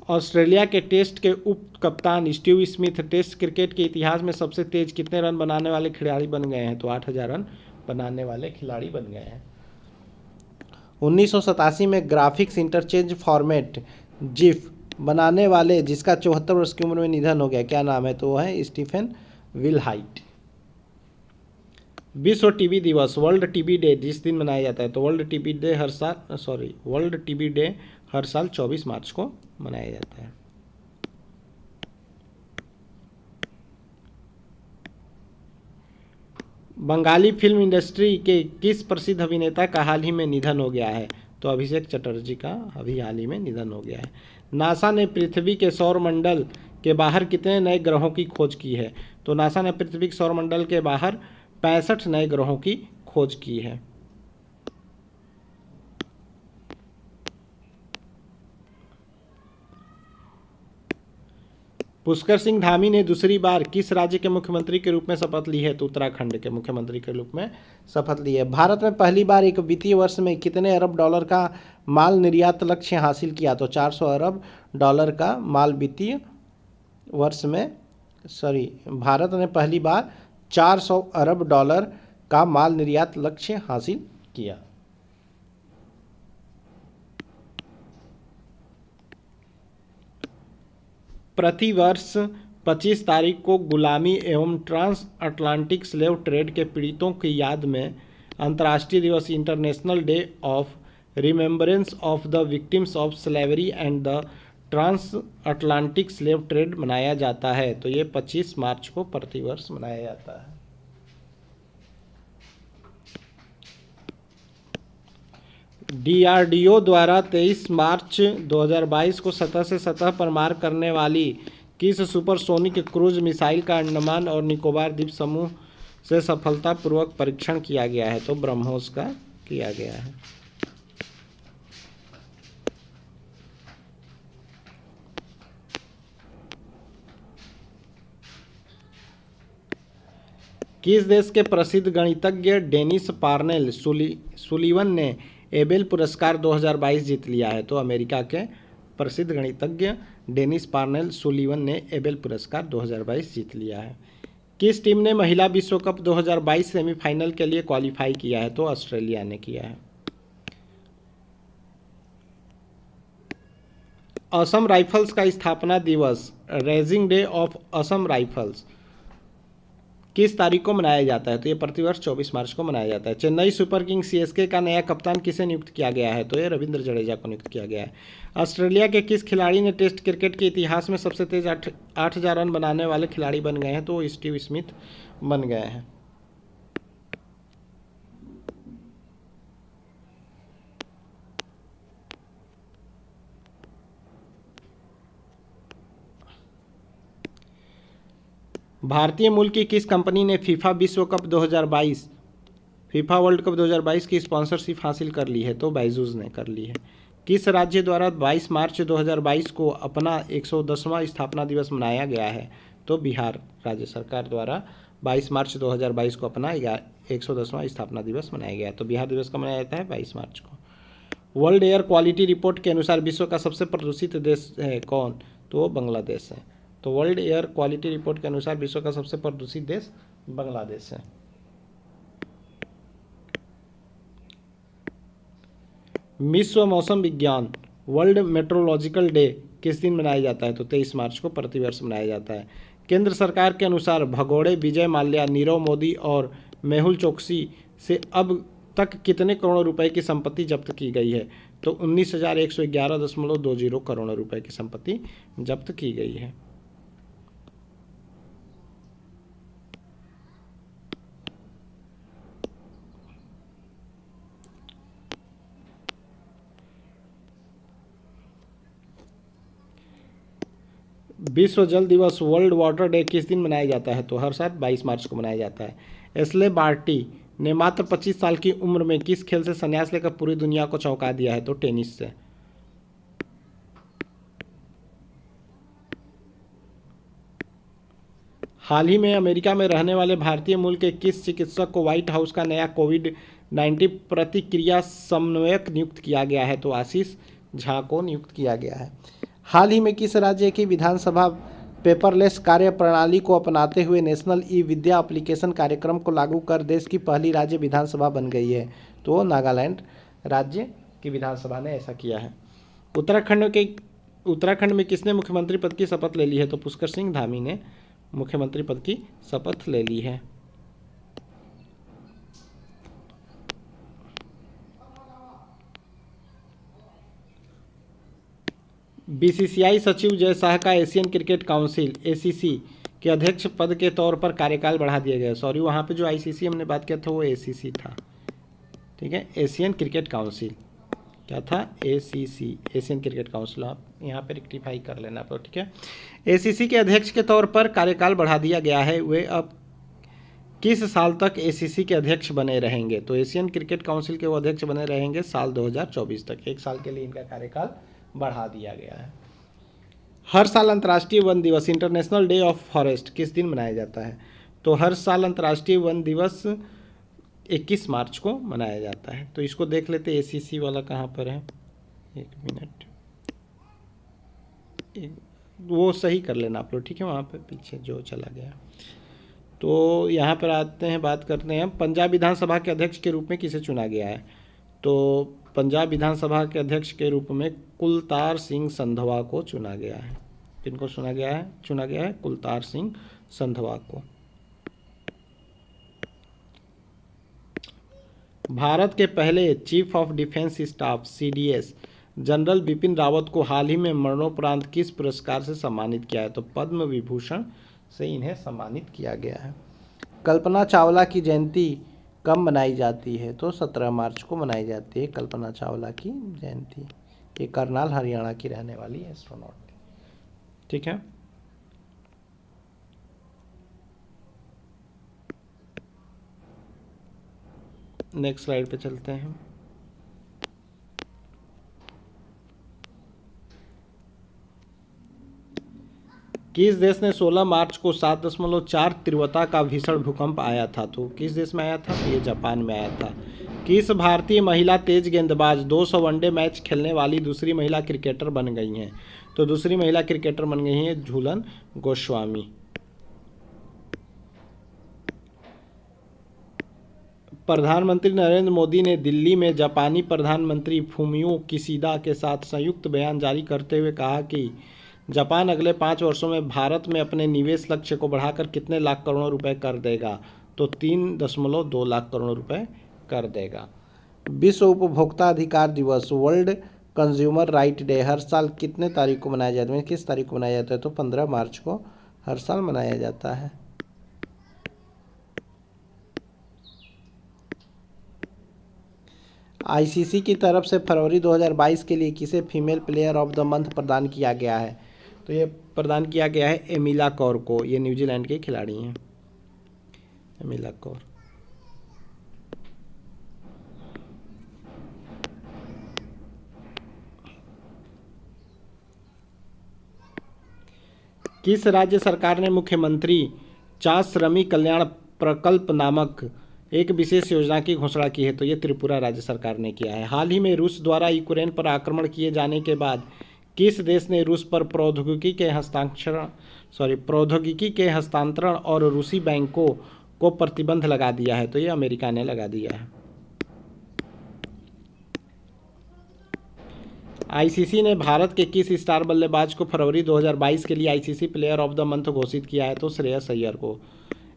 ऑस्ट्रेलिया के टेस्ट के उप कप्तान स्टीव स्मिथ टेस्ट क्रिकेट के इतिहास में सबसे तेज कितने रन बनाने वाले खिलाड़ी बन गए हैं? तो 8,000 रन बनाने वाले खिलाड़ी बन गए हैं। 1987 में ग्राफिक्स इंटरचेंज फॉर्मेट जिफ बनाने वाले जिसका 74 वर्ष की उम्र में निधन हो गया, क्या नाम है? तो वो है स्टीफन विलहाइट। विश्व टीबी दिवस, वर्ल्ड टीबी डे जिस दिन मनाया जाता है, तो वर्ल्ड टीबी डे हर साल 24 मार्च को मनाया जाता है। बंगाली फिल्म इंडस्ट्री के किस प्रसिद्ध अभिनेता का हाल ही में निधन हो गया है? तो अभिषेक चटर्जी का अभी हाल ही में निधन हो गया है। नासा ने पृथ्वी के सौरमंडल के बाहर कितने नए ग्रहों की खोज की है? तो नासा ने पृथ्वी के सौरमंडल के बाहर 65 नए ग्रहों की खोज की है। पुष्कर सिंह धामी ने दूसरी बार किस राज्य के मुख्यमंत्री के रूप में शपथ ली है? तो उत्तराखंड के मुख्यमंत्री के रूप में शपथ ली है। भारत में पहली बार एक वित्तीय वर्ष में कितने अरब डॉलर का माल निर्यात लक्ष्य हासिल किया? तो 400 अरब डॉलर का माल वित्तीय वर्ष में भारत ने पहली बार 400 अरब डॉलर का माल निर्यात लक्ष्य हासिल किया। प्रतिवर्ष 25 तारीख को गुलामी एवं ट्रांस अटलांटिक स्लेव ट्रेड के पीड़ितों की याद में अंतर्राष्ट्रीय दिवस International Day of Remembrance of the Victims of Slavery and the Transatlantic Slave Trade मनाया जाता है। तो ये 25 मार्च को प्रतिवर्ष मनाया जाता है। डीआरडीओ द्वारा 23 मार्च 2022 को सतह से सतह पर मार करने वाली किस सुपरसोनिक क्रूज मिसाइल का अंडमान और निकोबार द्वीप समूह से सफलतापूर्वक परीक्षण किया गया है? तो ब्रह्मोस का किया गया है। किस देश के प्रसिद्ध गणितज्ञ डेनिस पार्नेल सुलीवन ने एबेल पुरस्कार 2022 जीत लिया है? तो अमेरिका के प्रसिद्ध गणितज्ञ डेनिस पार्नेल सुलीवन ने एबेल पुरस्कार 2022 जीत लिया है। किस टीम ने महिला विश्व कप 2022 सेमीफाइनल के लिए क्वालिफाई किया है? तो ऑस्ट्रेलिया ने किया है। असम राइफल्स का स्थापना दिवस, raising day of Assam rifles, किस तारीख को मनाया जाता है? तो ये प्रतिवर्ष 24 मार्च को मनाया जाता है। चेन्नई सुपर किंग्स सीएसके का नया कप्तान किसे नियुक्त किया गया है? तो ये रविंद्र जडेजा को नियुक्त किया गया है। ऑस्ट्रेलिया के किस खिलाड़ी ने टेस्ट क्रिकेट के इतिहास में सबसे तेज 8,000 रन बनाने वाले खिलाड़ी बन गए हैं? तो स्टीव स्मिथ बन गए हैं। भारतीय मूल की किस कंपनी ने फीफा वर्ल्ड कप 2022 की स्पॉन्सरशिप हासिल कर ली है? तो बायजूस ने कर ली है। किस राज्य द्वारा 22 मार्च 2022 को अपना 110वां स्थापना दिवस मनाया गया है? तो बिहार राज्य सरकार द्वारा 22 मार्च 2022 को अपना 110वां स्थापना दिवस मनाया गया है। तो बिहार दिवस का मनाया जाता है 22 मार्च को। वर्ल्ड एयर क्वालिटी रिपोर्ट के अनुसार विश्व का सबसे प्रदूषित देश है कौन? तो वो बांग्लादेश है। तो वर्ल्ड एयर क्वालिटी रिपोर्ट के अनुसार विश्व का सबसे प्रदूषित देश बांग्लादेश है। विश्व मौसम विज्ञान वर्ल्ड मेट्रोलॉजिकल डे किस दिन मनाया जाता है? तो 23 मार्च को प्रतिवर्ष मनाया जाता है। केंद्र सरकार के अनुसार भगोड़े, विजय माल्या, नीरव मोदी और मेहुल चोकसी से अब तक कितने करोड़ रुपए की संपत्ति जब्त की गई है? तो 19,111.20 करोड़ रुपए की संपत्ति जब्त की गई है। विश्व जल दिवस वर्ल्ड वाटर डे किस दिन मनाया जाता है? तो हर साल 22 मार्च को मनाया जाता है। एस्ले बार्टी ने मात्र 25 साल की उम्र में किस खेल से संन्यास लेकर पूरी दुनिया को चौंका दिया है? तो टेनिस से। हाल ही में अमेरिका में रहने वाले भारतीय मूल के किस चिकित्सक को व्हाइट हाउस का नया कोविड-19 प्रतिक्रिया समन्वयक नियुक्त किया गया है? तो आशीष झा को नियुक्त किया गया है। हाल ही में किस राज्य की विधानसभा पेपरलेस कार्य प्रणाली को अपनाते हुए नेशनल ई विद्या एप्लीकेशन कार्यक्रम को लागू कर देश की पहली राज्य विधानसभा बन गई है? तो नागालैंड राज्य की विधानसभा ने ऐसा किया है। उत्तराखंड में किसने मुख्यमंत्री पद की शपथ ले ली है? तो पुष्कर सिंह धामी ने मुख्यमंत्री पद की शपथ ले ली है। बीसीसीआई सचिव जय शाह का एशियन क्रिकेट काउंसिल एसीसी के अध्यक्ष पद के तौर पर कार्यकाल बढ़ा दिया गया। सॉरी, वहाँ पे जो आईसीसी हमने बात किया था वो एसीसी था, ठीक है। एशियन क्रिकेट काउंसिल क्या था? ACC, Asian cricket council. आप यहाँ पे रेक्टिफाई कर लेना तो ठीक है। एसीसी के अध्यक्ष के तौर पर कार्यकाल बढ़ा दिया गया है। वे अब किस साल तक एसीसी के अध्यक्ष बने रहेंगे? तो एशियन क्रिकेट काउंसिल के वो अध्यक्ष बने रहेंगे साल 2024 तक। 1 साल के लिए इनका कार्यकाल बढ़ा दिया गया है। हर साल अंतर्राष्ट्रीय वन दिवस इंटरनेशनल डे ऑफ फॉरेस्ट किस दिन मनाया जाता है? तो हर साल अंतर्राष्ट्रीय वन दिवस 21 मार्च को मनाया जाता है। तो इसको देख लेते हैं एसीसी वाला कहाँ पर है। 1 मिनट, वो सही कर लेना आप लोग, ठीक है। वहाँ पे पीछे जो चला गया। तो यहाँ पर आते हैं, बात करते हैं पंजाब विधानसभा के अध्यक्ष के रूप में किसे चुना गया है? तो पंजाब विधानसभा के अध्यक्ष के रूप में कुलतार सिंह संधवा को चुना गया है। किनको चुना गया है? कुलतार सिंह संधवा को। भारत के पहले chief of defence staff CDS general Bipin Rawat को हाल ही में मरणोपरांत किस पुरस्कार से सम्मानित किया है? तो पद्म विभूषण से इन्हें सम्मानित किया गया है। कल्पना चावला की जयंती कब मनाई जाती है? तो 17 मार्च को मनाई जाती है कल्पना चावला की जयंती। ये करनाल हरियाणा की रहने वाली एस्ट्रोनॉट, ठीक है। नेक्स्ट स्लाइड पे चलते हैं। किस देश ने 16 मार्च को 7.4 तीव्रता का भीषण भूकंप आया था? तो किस देश में आया था? ये जापान में आया था। किस भारतीय महिला तेज गेंदबाज 200 वनडे मैच खेलने वाली दूसरी महिला क्रिकेटर बन गई हैं? तो दूसरी महिला क्रिकेटर बन गई हैं झूलन गोस्वामी। प्रधानमंत्री नरेंद्र मोदी ने दिल्ली में जापानी प्रधानमंत्री फूमियो किशिदा के साथ संयुक्त बयान जारी करते हुए कहा कि जापान अगले 5 वर्षों में भारत में अपने निवेश लक्ष्य को बढ़ाकर कितने लाख करोड़ रुपए कर देगा? तो 3.2 लाख करोड़ रुपए कर देगा। विश्व उपभोक्ता अधिकार दिवस वर्ल्ड कंज्यूमर राइट डे हर साल कितने तारीख को मनाया जाता है? किस तारीख को मनाया जाता है? तो 15 मार्च को हर साल मनाया जाता है। आईसीसी की तरफ से फरवरी 2022 के लिए किसे female player of the month प्रदान किया गया है? तो ये प्रदान किया गया है एमिला कौर को। ये न्यूजीलैंड के खिलाड़ी हैं, एमिला कौर। किस राज्य सरकार ने मुख्यमंत्री चा श्रमिक कल्याण प्रकल्प नामक एक विशेष योजना की घोषणा की है? तो ये त्रिपुरा राज्य सरकार ने किया है। हाल ही में रूस द्वारा यूक्रेन पर आक्रमण किए जाने के बाद किस देश ने रूस पर प्रौद्योगिकी के हस्तांतरण और रूसी बैंकों को प्रतिबंध लगा दिया है? तो ये अमेरिका ने लगा दिया है। आईसीसी ने भारत के किस स्टार बल्लेबाज को फरवरी 2022 के लिए ICC player of the month घोषित किया है? तो श्रेयस अय्यर को।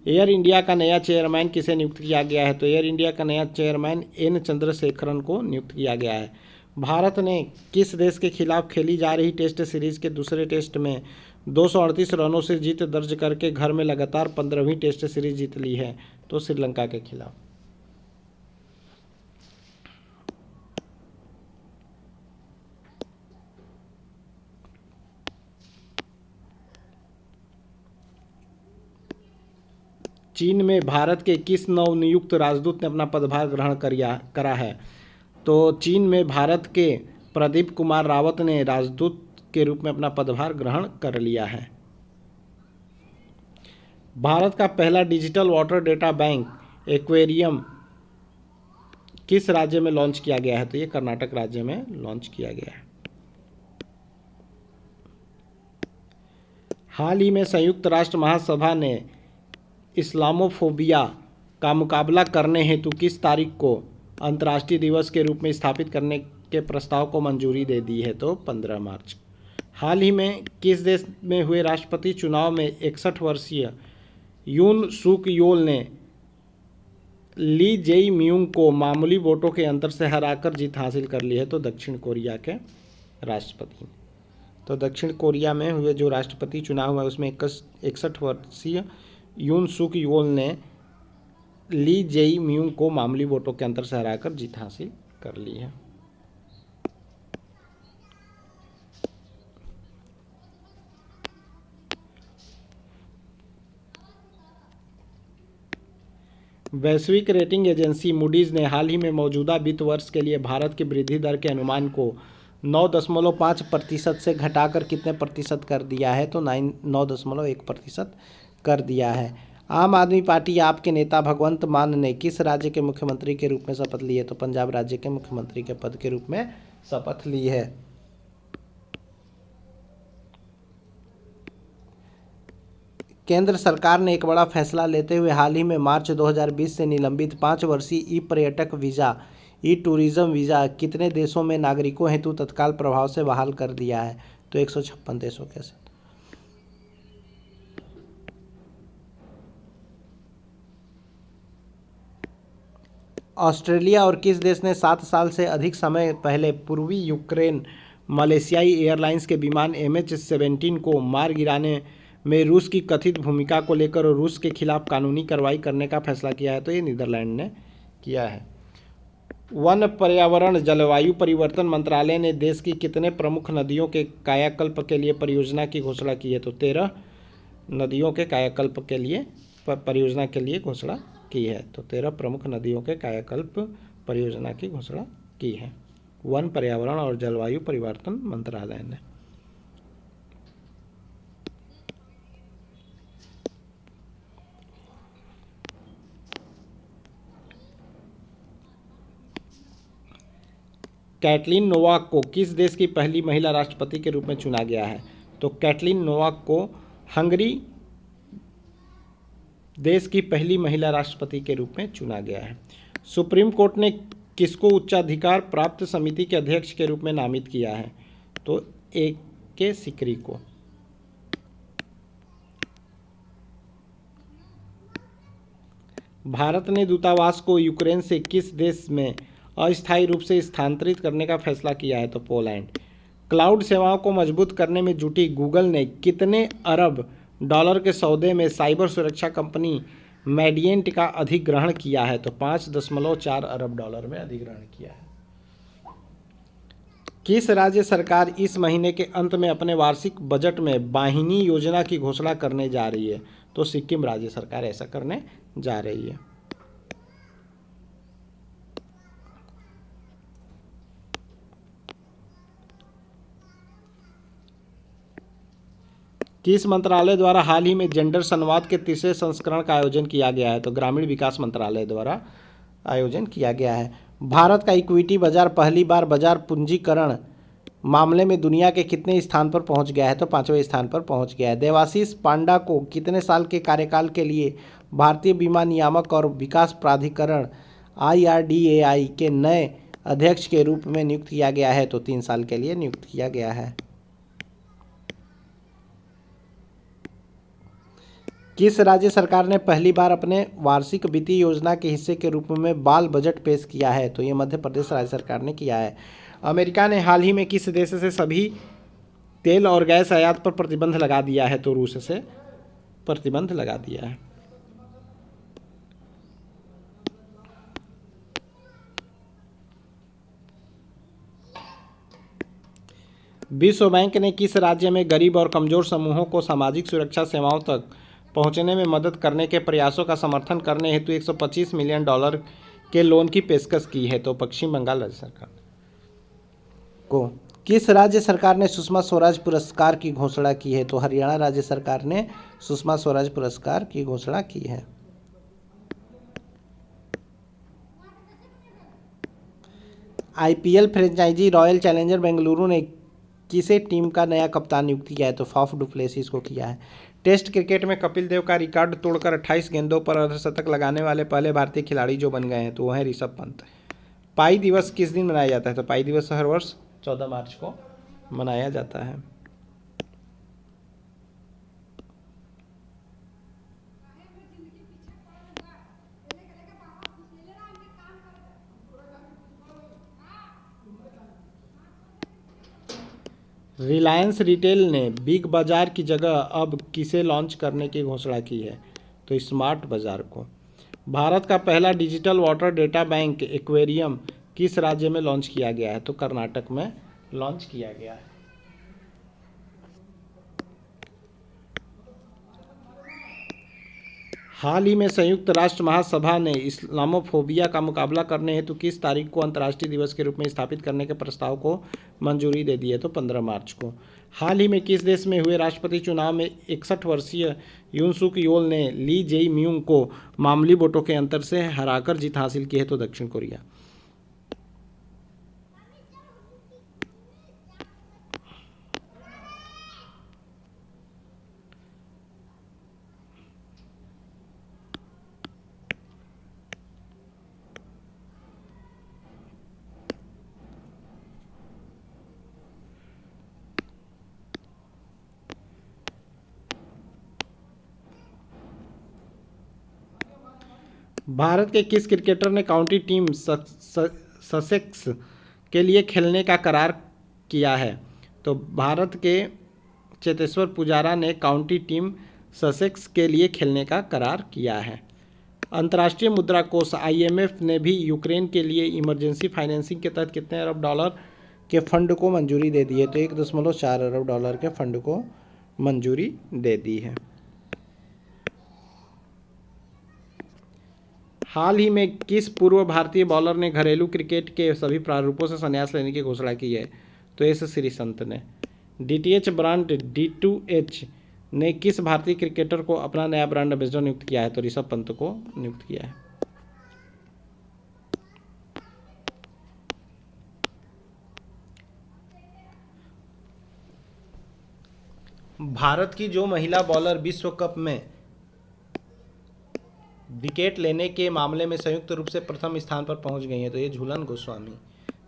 एयर इंडिया का नया चेयरमैन किसे नियुक्त किया गया है? तो एयर इंडिया का नया चेयरमैन एन चंद्रशेखरन को नियुक्त किया गया है। भारत ने किस देश के खिलाफ खेली जा रही टेस्ट सीरीज के दूसरे टेस्ट में 238 रनों से जीत दर्ज करके घर में लगातार 15वीं टेस्ट सीरीज जीत ली है? तो श्रीलंका के खिलाफ। चीन में भारत के किस नवनियुक्त राजदूत ने अपना पदभार ग्रहण करा है? तो चीन में भारत के प्रदीप कुमार रावत ने राजदूत के रूप में अपना पदभार ग्रहण कर लिया है। भारत का पहला digital water data bank aquarium किस राज्य में लॉन्च किया गया है? तो ये कर्नाटक राज्य में लॉन्च किया गया है। हाल ही में संयुक्त राष्ट्र महासभा ने इस्लामोफोबिया का मुकाबला करने हेतु किस तारीख को अंतर्राष्ट्रीय दिवस के रूप में स्थापित करने के प्रस्ताव को मंजूरी दे दी है? तो 15 मार्च। हाल ही में किस देश में हुए राष्ट्रपति चुनाव में 61 वर्षीय यून सुक योल ने ली जेई म्यूंग को मामूली वोटों के अंतर से हराकर जीत हासिल कर ली है? तो दक्षिण कोरिया के राष्ट्रपति। तो दक्षिण कोरिया में हुए जो राष्ट्रपति चुनाव हुआ उसमें 61 वर्षीय यून सुक योल ने ली जेई म्यूंग को मामूली वोटों के अंतर से हराकर जीत हासिल कर ली है। वैश्विक रेटिंग एजेंसी मूडीज ने हाल ही में मौजूदा वित्त वर्ष के लिए भारत की वृद्धि दर के अनुमान को 9.5% से घटाकर कितने प्रतिशत कर दिया है? तो 9.1% कर दिया है। आम आदमी पार्टी आप के नेता भगवंत मान ने किस राज्य के मुख्यमंत्री के रूप में शपथ ली है? तो पंजाब राज्य के मुख्यमंत्री के पद के रूप में शपथ ली है। केंद्र सरकार ने एक बड़ा फैसला लेते हुए हाल ही में मार्च 2020 से निलंबित 5 वर्षीय ई पर्यटक वीज़ा ई टूरिज्म वीज़ा कितने देशों में नागरिकों हेतु तत्काल प्रभाव से बहाल कर दिया है? तो 156 देशों के साथ। ऑस्ट्रेलिया और किस देश ने 7 साल से अधिक समय पहले पूर्वी यूक्रेन मलेशियाई एयरलाइंस के विमान MH17 को मार गिराने में रूस की कथित भूमिका को लेकर रूस के खिलाफ कानूनी कार्रवाई करने का फैसला किया है? तो ये नीदरलैंड ने किया है। वन पर्यावरण जलवायु परिवर्तन मंत्रालय ने देश की कितने प्रमुख नदियों के कायाकल्प के लिए परियोजना की घोषणा की है? तो 13 नदियों के कायाकल्प के लिए परियोजना के लिए घोषणा की है। तो 13 प्रमुख नदियों के कायाकल्प परियोजना की घोषणा की है वन पर्यावरण और जलवायु परिवर्तन मंत्रालय ने। कैटलीन नोवाक को किस देश की पहली महिला राष्ट्रपति के रूप में चुना गया है? तो कैटलीन नोवाक को हंगरी देश की पहली महिला राष्ट्रपति के रूप में चुना गया है। सुप्रीम कोर्ट ने किसको उच्चाधिकार प्राप्त समिति के अध्यक्ष के रूप में नामित किया है? तो AK सिकरी को। भारत ने दूतावास को यूक्रेन से किस देश में अस्थायी रूप से स्थानांतरित करने का फैसला किया है? तो पोलैंड। क्लाउड सेवाओं को मजबूत करने में जुटी गूगल ने कितने अरब डॉलर के सौदे में साइबर सुरक्षा कंपनी मेडिएंट का अधिग्रहण किया है? तो 5.4 अरब डॉलर में अधिग्रहण किया है। किस राज्य सरकार इस महीने के अंत में अपने वार्षिक बजट में वाहिनी योजना की घोषणा करने जा रही है? तो सिक्किम राज्य सरकार ऐसा करने जा रही है। किस मंत्रालय द्वारा हाल ही में जेंडर संवाद के तीसरे संस्करण का आयोजन किया गया है? तो ग्रामीण विकास मंत्रालय द्वारा आयोजन किया गया है। भारत का इक्विटी बाजार पहली बार बाजार पूंजीकरण मामले में दुनिया के कितने स्थान पर पहुंच गया है? तो 5वें स्थान पर पहुंच गया है। देवाशीष पांडा को कितने साल के कार्यकाल के लिए भारतीय बीमा नियामक और विकास प्राधिकरण IRDAI के नए अध्यक्ष के रूप में नियुक्त किया गया है? तो 3 साल के लिए नियुक्त किया गया है। किस राज्य सरकार ने पहली बार अपने वार्षिक वित्तीय योजना के हिस्से के रूप में बाल बजट पेश किया है? तो ये मध्य प्रदेश राज्य सरकार ने किया है। अमेरिका ने हाल ही में किस देश से सभी तेल और गैस आयात पर प्रतिबंध लगा दिया है? तो रूस से प्रतिबंध लगा दिया है। विश्व बैंक ने किस राज्य में गरीब और कमजोर समूहों को सामाजिक सुरक्षा सेवाओं तक पहुंचने में मदद करने के प्रयासों का समर्थन करने हेतु $125 मिलियन के लोन की पेशकश की है? तो पश्चिम बंगाल राज्य सरकार को। किस राज्य सरकार ने सुषमा स्वराज पुरस्कार की घोषणा की है? तो हरियाणा राज्य सरकार ने सुषमा स्वराज पुरस्कार की घोषणा की है। IPL franchise Royal Challenger Bengaluru ने किसे टीम का नया कप्तान नियुक्त किया है? तो फाफ डुप्लेसिस को किया है। टेस्ट क्रिकेट में कपिल देव का रिकॉर्ड तोड़कर 28 गेंदों पर अर्धशतक लगाने वाले पहले भारतीय खिलाड़ी जो बन गए हैं तो वो हैं ऋषभ पंत। पाई दिवस किस दिन मनाया जाता है? तो पाई दिवस हर वर्ष 14 मार्च को मनाया जाता है। रिलायंस रिटेल ने बिग बाजार की जगह अब किसे लॉन्च करने की घोषणा की है? तो स्मार्ट बाजार को। भारत का पहला digital water data bank aquarium किस राज्य में लॉन्च किया गया है? तो कर्नाटक में लॉन्च किया गया है। हाल ही में संयुक्त राष्ट्र महासभा ने इस्लामोफोबिया का मुकाबला करने हेतु किस तारीख को अंतर्राष्ट्रीय दिवस के रूप में स्थापित करने के प्रस्ताव को मंजूरी दे दी है? तो 15 मार्च को। हाल ही में किस देश में हुए राष्ट्रपति चुनाव में 61 वर्षीय यून सुक योल ने ली जेई म्यूंग को मामूली वोटों के अंतर से हराकर जीत हासिल की है? तो दक्षिण कोरिया। भारत के किस क्रिकेटर ने काउंटी टीम ससेक्स के लिए खेलने का करार किया है? तो भारत के चेतेश्वर पुजारा ने काउंटी टीम ससेक्स के लिए खेलने का करार किया है। अंतर्राष्ट्रीय मुद्रा कोष IMF ने भी यूक्रेन के लिए इमरजेंसी फाइनेंसिंग के तहत कितने अरब डॉलर के फंड को मंजूरी दे दी है? तो 1.4 अरब डॉलर के फंड को मंजूरी दे दी है। हाल ही में किस पूर्व भारतीय बॉलर ने घरेलू क्रिकेट के सभी प्रारूपों से संन्यास लेने की घोषणा की है? तो एस श्रीसंत ने। DTH ब्रांड D2H ने किस भारतीय क्रिकेटर को अपना नया ब्रांड एम्बेसडर नियुक्त किया है? तो ऋषभ पंत को नियुक्त किया है। भारत की जो महिला बॉलर विश्व कप में विकेट लेने के मामले में संयुक्त रूप से प्रथम स्थान पर पहुंच गई हैं तो ये झूलन गोस्वामी।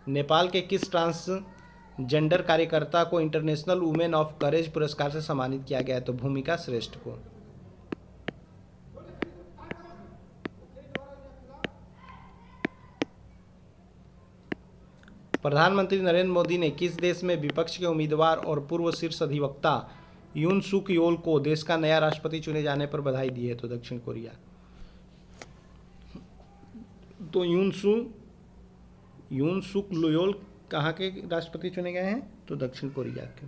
नेपाल के किस ट्रांसजेंडर कार्यकर्ता को इंटरनेशनल वुमेन ऑफ करेज पुरस्कार से सम्मानित किया गया है? तो भूमिका श्रेष्ठ को। प्रधानमंत्री नरेंद्र मोदी ने किस देश में विपक्ष के उम्मीदवार और पूर्व शीर्ष अधिवक्ता यून सुक योल को देश का नया राष्ट्रपति चुने जाने पर बधाई दी है? तो दक्षिण कोरिया। तो यून सुक योल कहाँ के राष्ट्रपति चुने गए हैं? तो दक्षिण कोरिया के।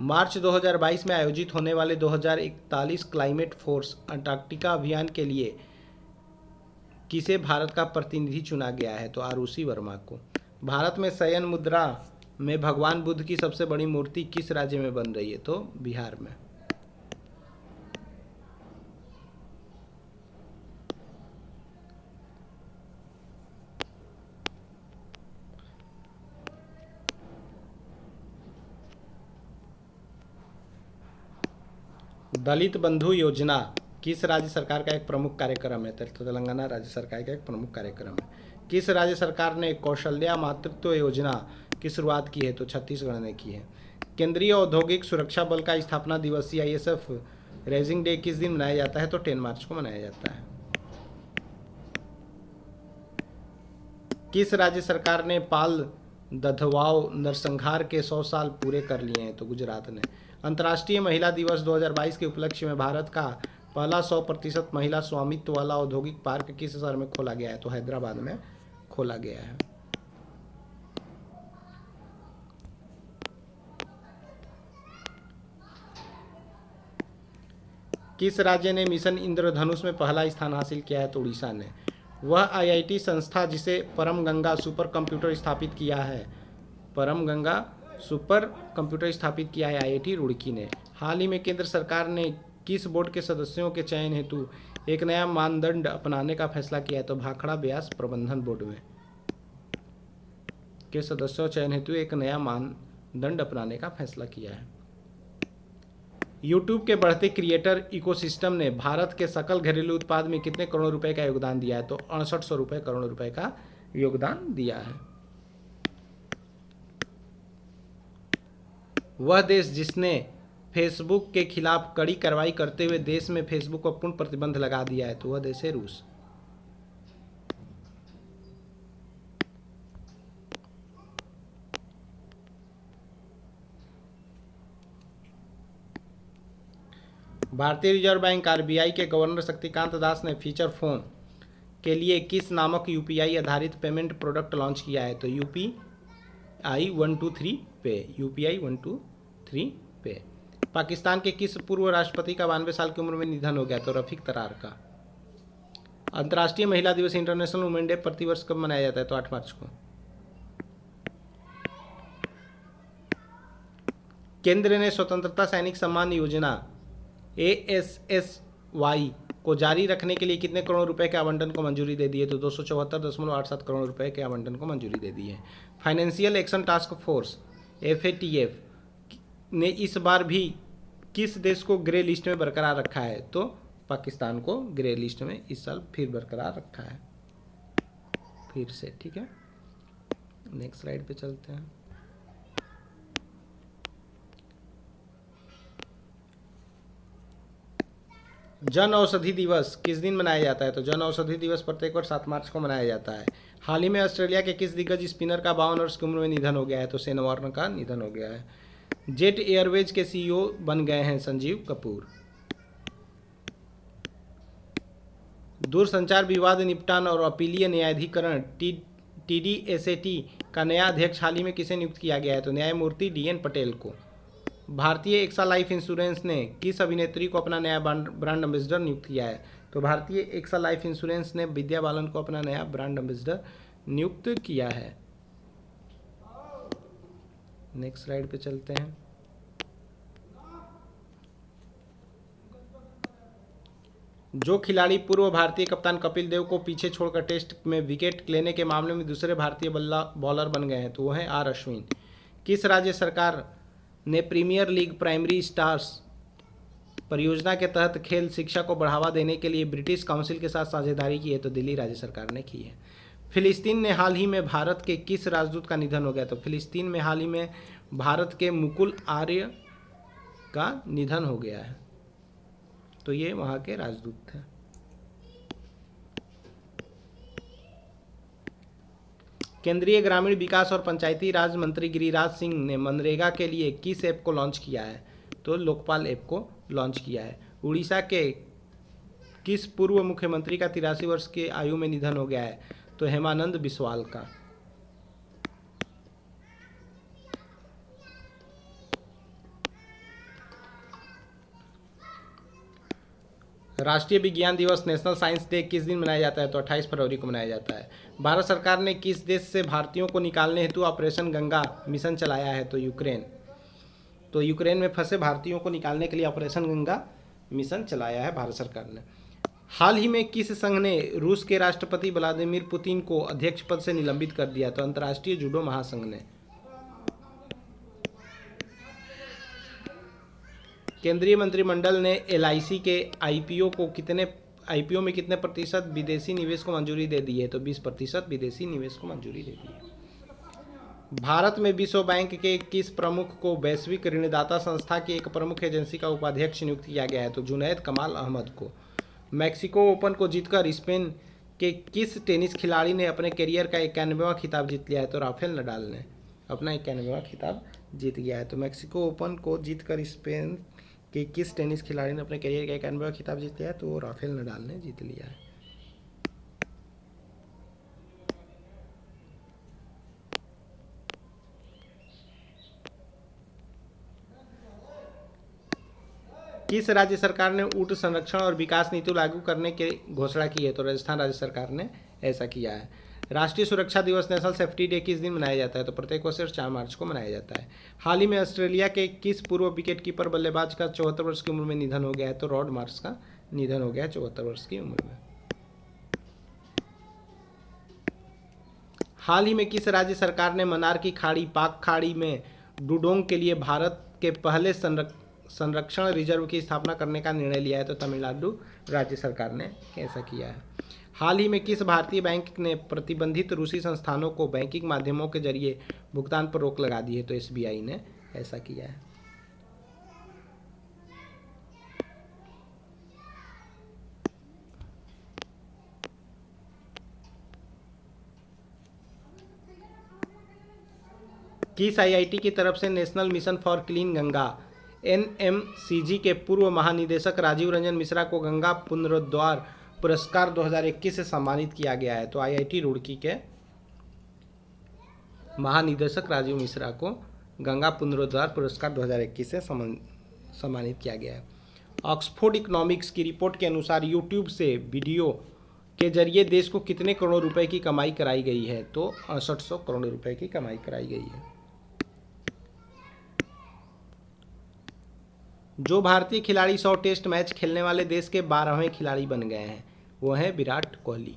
मार्च 2022 में आयोजित होने वाले 2041 क्लाइमेट फोर्स अंटार्कटिका अभियान के लिए किसे भारत का प्रतिनिधि चुना गया है? तो आरुषि वर्मा को। भारत में शयन मुद्रा में भगवान बुद्ध की सबसे बड़ी मूर्ति किस राज्य में बन रही है? तो बिहार में। दलित बंधु योजना किस राज्य सरकार का एक प्रमुख कार्यक्रम है? तो तेलंगाना राज्य सरकार का एक प्रमुख कार्यक्रम है। किस राज्य सरकार ने कौशल्या मातृत्व योजना की शुरुआत की है? तो छत्तीसगढ़ ने की है। केंद्रीय औद्योगिक सुरक्षा बल का स्थापना दिवस CISF रेजिंग डे किस दिन मनाया जाता है? तो 10 मार्च को मनाया जाता है। किस राज्य सरकार ने पाल दधवाव नरसंहार के 100 साल पूरे कर लिए हैं? तो गुजरात ने। अंतर्राष्ट्रीय महिला दिवस 2022 के उपलक्ष्य में भारत का पहला 100% महिला स्वामित्व वाला औद्योगिक पार्क किस शहर में खोला गया है? तो हैदराबाद में खोला गया है। किस राज्य ने मिशन इंद्रधनुष में पहला स्थान हासिल किया है? तो उड़ीसा ने। वह IIT संस्था जिसे परम गंगा सुपर कंप्यूटर स्थापित किया है, परम गंगा सुपर कंप्यूटर स्थापित किया है IIT रुड़की ने। हाल ही में केंद्र सरकार ने किस बोर्ड के सदस्यों के चयन हेतु एक नया मानदंड अपनाने का फैसला किया है? तो भाखड़ा ब्यास प्रबंधन बोर्ड में। के सदस्यों चयन हेतु एक नया मानदंड अपनाने का फैसला किया है। यूट्यूब के बढ़ते क्रिएटर इकोसिस्टम ने भारत के सकल घरेलू उत्पाद में कितने करोड़ रुपए का योगदान दिया है? तो 6800 करोड़ रुपए का योगदान दिया है। वह देश जिसने फेसबुक के खिलाफ कड़ी कार्रवाई करते हुए देश में फेसबुक पर पूर्ण प्रतिबंध लगा दिया है, तो वह देश है रूस। भारतीय रिजर्व बैंक आरबीआई के गवर्नर शक्तिकांत दास ने फीचर फोन के लिए किस नामक यूपीआई आधारित पेमेंट प्रोडक्ट लॉन्च किया है? तो यूपीआई 123 पे। यूपीआई 123 पे। पाकिस्तान के किस पूर्व राष्ट्रपति का 92 साल की उम्र में निधन हो गया? तो रफीक तरार का। अंतर्राष्ट्रीय महिला दिवस इंटरनेशनल वुमेन डे प्रतिवर्ष कब मनाया जाता है? तो 8 मार्च को। केंद्र ने स्वतंत्रता सैनिक सम्मान योजना ASSY को जारी रखने के लिए कितने करोड़ रुपए के आवंटन को मंजूरी दे दी है? तो 274.87 करोड़ रुपए के आवंटन को मंजूरी दे दी है। Financial action task force FATF ने इस बार भी किस देश को ग्रे लिस्ट में बरकरार रखा है? तो पाकिस्तान को ग्रे लिस्ट में इस साल फिर बरकरार रखा है, फिर से। ठीक है, नेक्स्ट स्लाइड पे चलते हैं। जन औषधि दिवस किस दिन मनाया जाता है? तो जन औषधि दिवस प्रत्येक वर्ष 7 मार्च को मनाया जाता है। हाल ही में ऑस्ट्रेलिया के किस दिग्गज स्पिनर का 52 वर्ष की उम्र में निधन हो गया है? तो शेन वॉर्न का निधन हो गया है। जेट एयरवेज के CEO बन गए हैं संजीव कपूर। दूरसंचार विवाद निपटान और अपीलीय न्यायाधिकरण TDSAT का नया अध्यक्ष हाल ही में किसे नियुक्त किया गया है? तो न्यायमूर्ति DN पटेल को। भारतीय एक्सा लाइफ इंश्योरेंस ने किस अभिनेत्री को अपना नया ब्रांड एम्बेसडर नियुक्त किया है? तो भारतीय एक्सा लाइफ इंश्योरेंस ने विद्या बालन को अपना नया ब्रांड एम्बेसडर नियुक्त किया है। नेक्स्ट स्लाइड पे चलते हैं। जो खिलाड़ी पूर्व भारतीय कप्तान कपिल देव को पीछे छोड़कर टेस्ट में विकेट लेने के मामले में दूसरे भारतीय बॉलर बन गए हैं? तो वह है R अश्विन। किस राज्य सरकार ने प्रीमियर लीग प्राइमरी स्टार्स परियोजना के तहत खेल शिक्षा को बढ़ावा देने के लिए ब्रिटिश काउंसिल के साथ साझेदारी की है? तो दिल्ली राज्य सरकार ने की है। फिलिस्तीन ने हाल ही में भारत के किस राजदूत का निधन हो गया? तो फिलिस्तीन में हाल ही में भारत के मुकुल आर्य का निधन हो गया है, तो ये वहाँ के राजदूत थे। केंद्रीय ग्रामीण विकास और पंचायती राज मंत्री गिरिराज सिंह ने मनरेगा के लिए किस ऐप को लॉन्च किया है? तो लोकपाल ऐप को लॉन्च किया है। उड़ीसा के किस पूर्व मुख्यमंत्री का 83 वर्ष की आयु में निधन हो गया है? तो हेमानंद बिस्वाल का। राष्ट्रीय विज्ञान दिवस नेशनल साइंस डे किस दिन मनाया जाता है? तो 28 फरवरी को मनाया जाता है। भारत सरकार ने किस देश से भारतीयों को निकालने हेतु ऑपरेशन गंगा मिशन चलाया है? तो यूक्रेन। तो यूक्रेन में फंसे भारतीयों को निकालने के लिए ऑपरेशन गंगा मिशन चलाया है भारत सरकार ने। हाल ही में किस संघ ने रूस के राष्ट्रपति व्लादिमीर पुतिन को अध्यक्ष पद से निलंबित कर दिया? तो अंतर्राष्ट्रीय जूडो महासंघ ने। केंद्रीय मंत्रिमंडल ने LIC के IPO में कितने प्रतिशत विदेशी निवेश को मंजूरी दे दी है? तो 20% विदेशी निवेश को मंजूरी दे दी है। भारत में विश्व बैंक के किस प्रमुख को वैश्विक ऋणदाता संस्था की एक प्रमुख एजेंसी का उपाध्यक्ष नियुक्त किया गया है? तो जुनैद कमाल अहमद को। मैक्सिको ओपन को जीतकर स्पेन के किस टेनिस खिलाड़ी ने अपने करियर का 91वां खिताब जीत लिया है? तो राफेल नडाल ने अपना 91वां खिताब जीत गया है। तो मैक्सिको ओपन को जीतकर स्पेन के किस टेनिस खिलाड़ी ने अपने करियर का 91वां खिताब जीत लिया है? तो राफेल नडाल ने जीत लिया है। किस राज्य सरकार ने ऊंट संरक्षण और विकास नीति लागू करने की घोषणा की है? तो राजस्थान राज्य सरकार ने ऐसा किया है। राष्ट्रीय सुरक्षा दिवस नेशनल सेफ्टी डे किस दिन मनाया जाता है? तो प्रत्येक वर्ष 4 मार्च को मनाया जाता है। हाल ही में ऑस्ट्रेलिया के किस पूर्व विकेट कीपर बल्लेबाज का 74 वर्ष की उम्र में निधन हो गया है? तो रॉड मार्श का निधन हो गया 74 वर्ष की उम्र में। हाल ही में किस राज्य सरकार ने मन्नार की खाड़ी पाक खाड़ी में डुडोंग के लिए भारत के पहले संरक्षण रिजर्व की स्थापना करने का निर्णय लिया है? तो तमिलनाडु राज्य सरकार ने ऐसा किया है। हाल ही में किस भारतीय बैंक ने प्रतिबंधित रूसी संस्थानों को बैंकिंग माध्यमों के जरिए भुगतान पर रोक लगा दी है? तो एसबीआई ने ऐसा किया है। किस आईआईटी की तरफ से national mission for clean Ganga NMCG के पूर्व महानिदेशक राजीव रंजन मिश्रा को गंगा पुनरुद्धार पुरस्कार 2021 से सम्मानित किया गया है? तो आईआईटी रुड़की के महानिदेशक राजीव मिश्रा को गंगा पुनरुद्धार पुरस्कार 2021 से सम्मानित किया गया है। ऑक्सफोर्ड इकोनॉमिक्स की रिपोर्ट के अनुसार यूट्यूब से वीडियो के जरिए देश को कितने करोड़ रुपए की कमाई कराई गई है? तो 6800 करोड़ रुपए की कमाई कराई गई है। जो भारतीय खिलाड़ी 100 टेस्ट मैच खेलने वाले देश के 12वें खिलाड़ी बन गए हैं वो हैं विराट कोहली।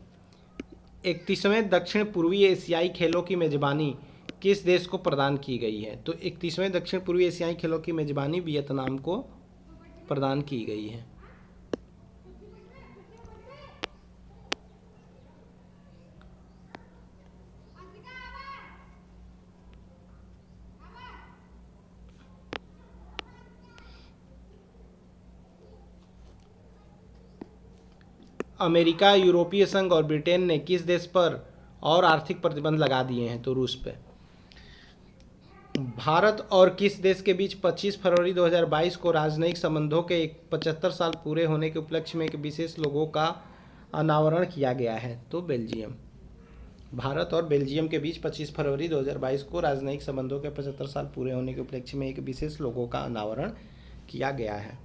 31वें दक्षिण पूर्वी एशियाई खेलों की मेजबानी किस देश को प्रदान की गई है? तो 31वें दक्षिण पूर्वी एशियाई खेलों की मेजबानी वियतनाम को प्रदान की गई है। अमेरिका, यूरोपीय संघ और ब्रिटेन ने किस देश पर और आर्थिक प्रतिबंध लगा दिए हैं? तो रूस पे। भारत और किस देश के बीच 25 फरवरी 2022 को राजनयिक संबंधों के 75 साल पूरे होने के उपलक्ष्य में एक विशेष लोगो का अनावरण किया गया है? तो बेल्जियम। भारत और बेल्जियम के बीच 25 फरवरी 2022 को राजनयिक संबंधों के 75 साल पूरे होने के उपलक्ष्य में एक विशेष लोगो का अनावरण किया गया है।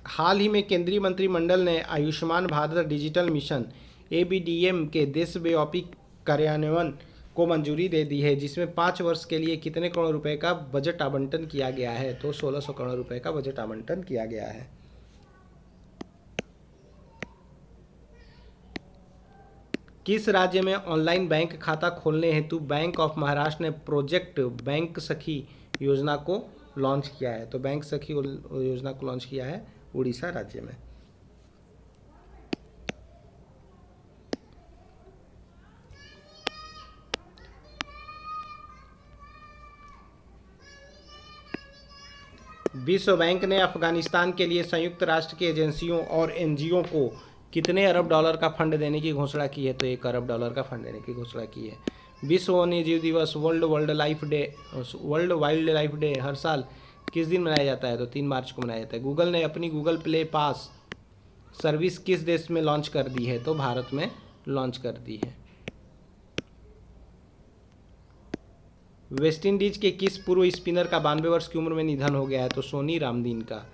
हाल ही में केंद्रीय मंत्रिमंडल ने Ayushman Bharat digital mission ABDM के देशव्यापी कार्यान्वयन को मंजूरी दे दी है, जिसमें 5 वर्ष के लिए कितने करोड़ रुपए का बजट आवंटन किया गया है? तो 1600 करोड़ रुपए का बजट आवंटन किया गया है। किस राज्य में ऑनलाइन बैंक खाता खोलने हेतु बैंक ऑफ महाराष्ट्र ने प्रोजेक्ट बैंक सखी योजना को लॉन्च किया है? तो बैंक सखी योजना को लॉन्च किया है उड़ीसा राज्य में। विश्व बैंक ने अफगानिस्तान के लिए संयुक्त राष्ट्र की एजेंसियों और एनजीओ को कितने अरब डॉलर का फंड देने की घोषणा की है? तो 1 अरब डॉलर का फंड देने की घोषणा की है। विश्व वन्यजीव दिवस वर्ल्ड वाइल्ड लाइफ डे हर साल किस दिन मनाया जाता है? तो 3 मार्च को मनाया जाता है। गूगल ने अपनी गूगल प्ले पास सर्विस किस देश में लॉन्च कर दी है? तो भारत में लॉन्च कर दी है। वेस्टइंडीज के किस पूर्व स्पिनर का 92 वर्ष की उम्र में निधन हो गया है? तो सोनी रामदीन का।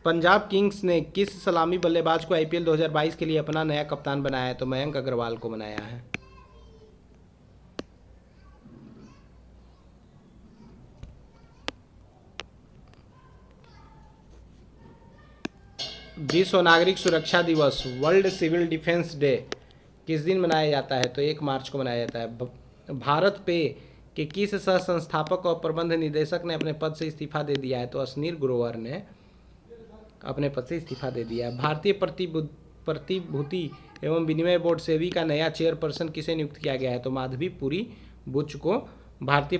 पंजाब किंग्स ने किस सलामी बल्लेबाज को आईपीएल 2022 के लिए अपना नया कप्तान बनाया है? तो मयंक अग्रवाल को बनाया है। विश्व नागरिक सुरक्षा दिवस वर्ल्ड सिविल डिफेंस डे किस दिन मनाया जाता है? तो 1 मार्च को मनाया जाता है। भारत पे के किस सह संस्थापक और प्रबंध निदेशक ने अपने पद से इस्तीफा दे दिया है? तो अश्नीर ग्रोवर ने अपने पद से इस्तीफा दे दिया है। भारतीय प्रतिभूति एवं विनिमय बोर्ड सेबी का नया चेयरपर्सन किसे नियुक्त किया गया है? तो माधवी पुरी बुच को भारतीय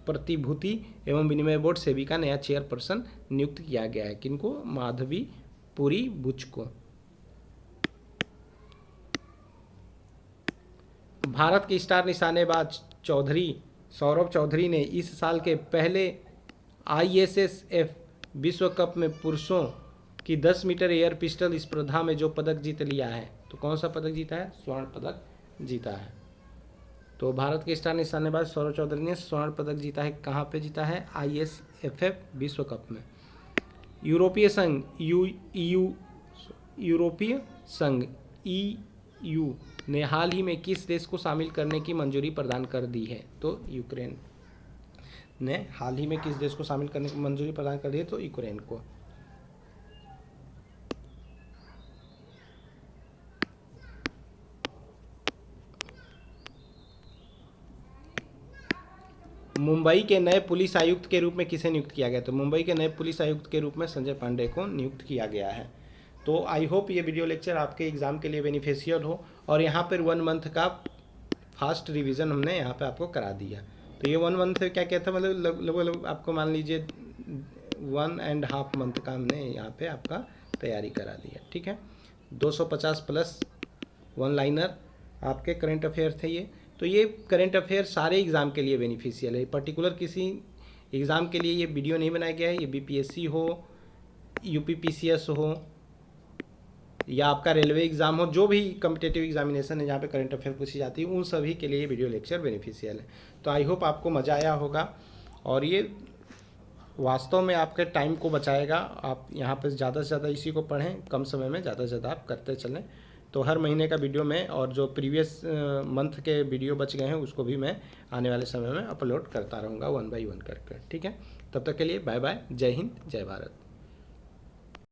प्रतिभूति एवं विनिमय बोर्ड सेबी का नया चेयरपर्सन नियुक्त किया गया है। किनको? माधवी पुरी बुच को। भारत के स्टार निशानेबाज सौरभ चौधरी ने इस साल के पहले आईएसएसएफ विश्व कप में पुरुषों की 10 मीटर एयर पिस्टल स्पर्धा में जो पदक जीत लिया है, तो कौन सा पदक जीता है? स्वर्ण पदक जीता है। तो भारत के स्टार निशानेबाज सौरभ चौधरी ने स्वर्ण पदक जीता है। कहाँ पे जीता है? आईएसएसएफ विश्व कप में। यूरोपीय संघ ईयू ने हाल ही में किस देश को शामिल करने की मंजूरी प्रदान कर दी है? तो यूक्रेन ने हाल ही में किस देश को शामिल करने की मंजूरी प्रदान कर दी है? तो यूक्रेन को। मुंबई के नए पुलिस आयुक्त के रूप में किसे नियुक्त किया गया? तो मुंबई के नए पुलिस आयुक्त के रूप में संजय पांडे को नियुक्त किया गया है। तो आई होप ये वीडियो लेक्चर आपके एग्ज़ाम के लिए बेनिफिशियल हो। और यहाँ पर 1 मंथ का फास्ट रिवीजन हमने यहाँ पे आपको करा दिया। तो ये 1 मंथ से क्या कहता है, मतलब लगभग आपको मान लीजिए 1.5 मंथ का हमने यहाँ पे आपका तैयारी करा लिया। ठीक है, 250 प्लस 1 लाइनर आपके करंट अफेयर थे ये। तो ये करंट अफेयर सारे एग्ज़ाम के लिए बेनिफिशियल है, पर्टिकुलर किसी एग्ज़ाम के लिए ये वीडियो नहीं बनाया गया है। ये बीपीएससी हो, यूपीपीसीएस हो, या आपका रेलवे एग्ज़ाम हो, जो भी कम्पिटेटिव एग्जामिनेशन है जहाँ पे करंट अफेयर पूछी जाती है, उन सभी के लिए ये वीडियो लेक्चर बेनिफिशियल है। तो आई होप आपको मज़ा आया होगा और ये वास्तव में आपके टाइम को बचाएगा। आप यहाँ पर ज़्यादा से ज़्यादा इसी को पढ़ें, कम समय में ज़्यादा से ज़्यादा आप करते चलें। तो हर महीने का वीडियो में, और जो प्रीवियस मंथ के वीडियो बच गए हैं उसको भी मैं आने वाले समय में अपलोड करता रहूँगा 1 बाय 1 करके। ठीक है, तब तक के लिए बाय बाय, जय हिंद, जय भारत।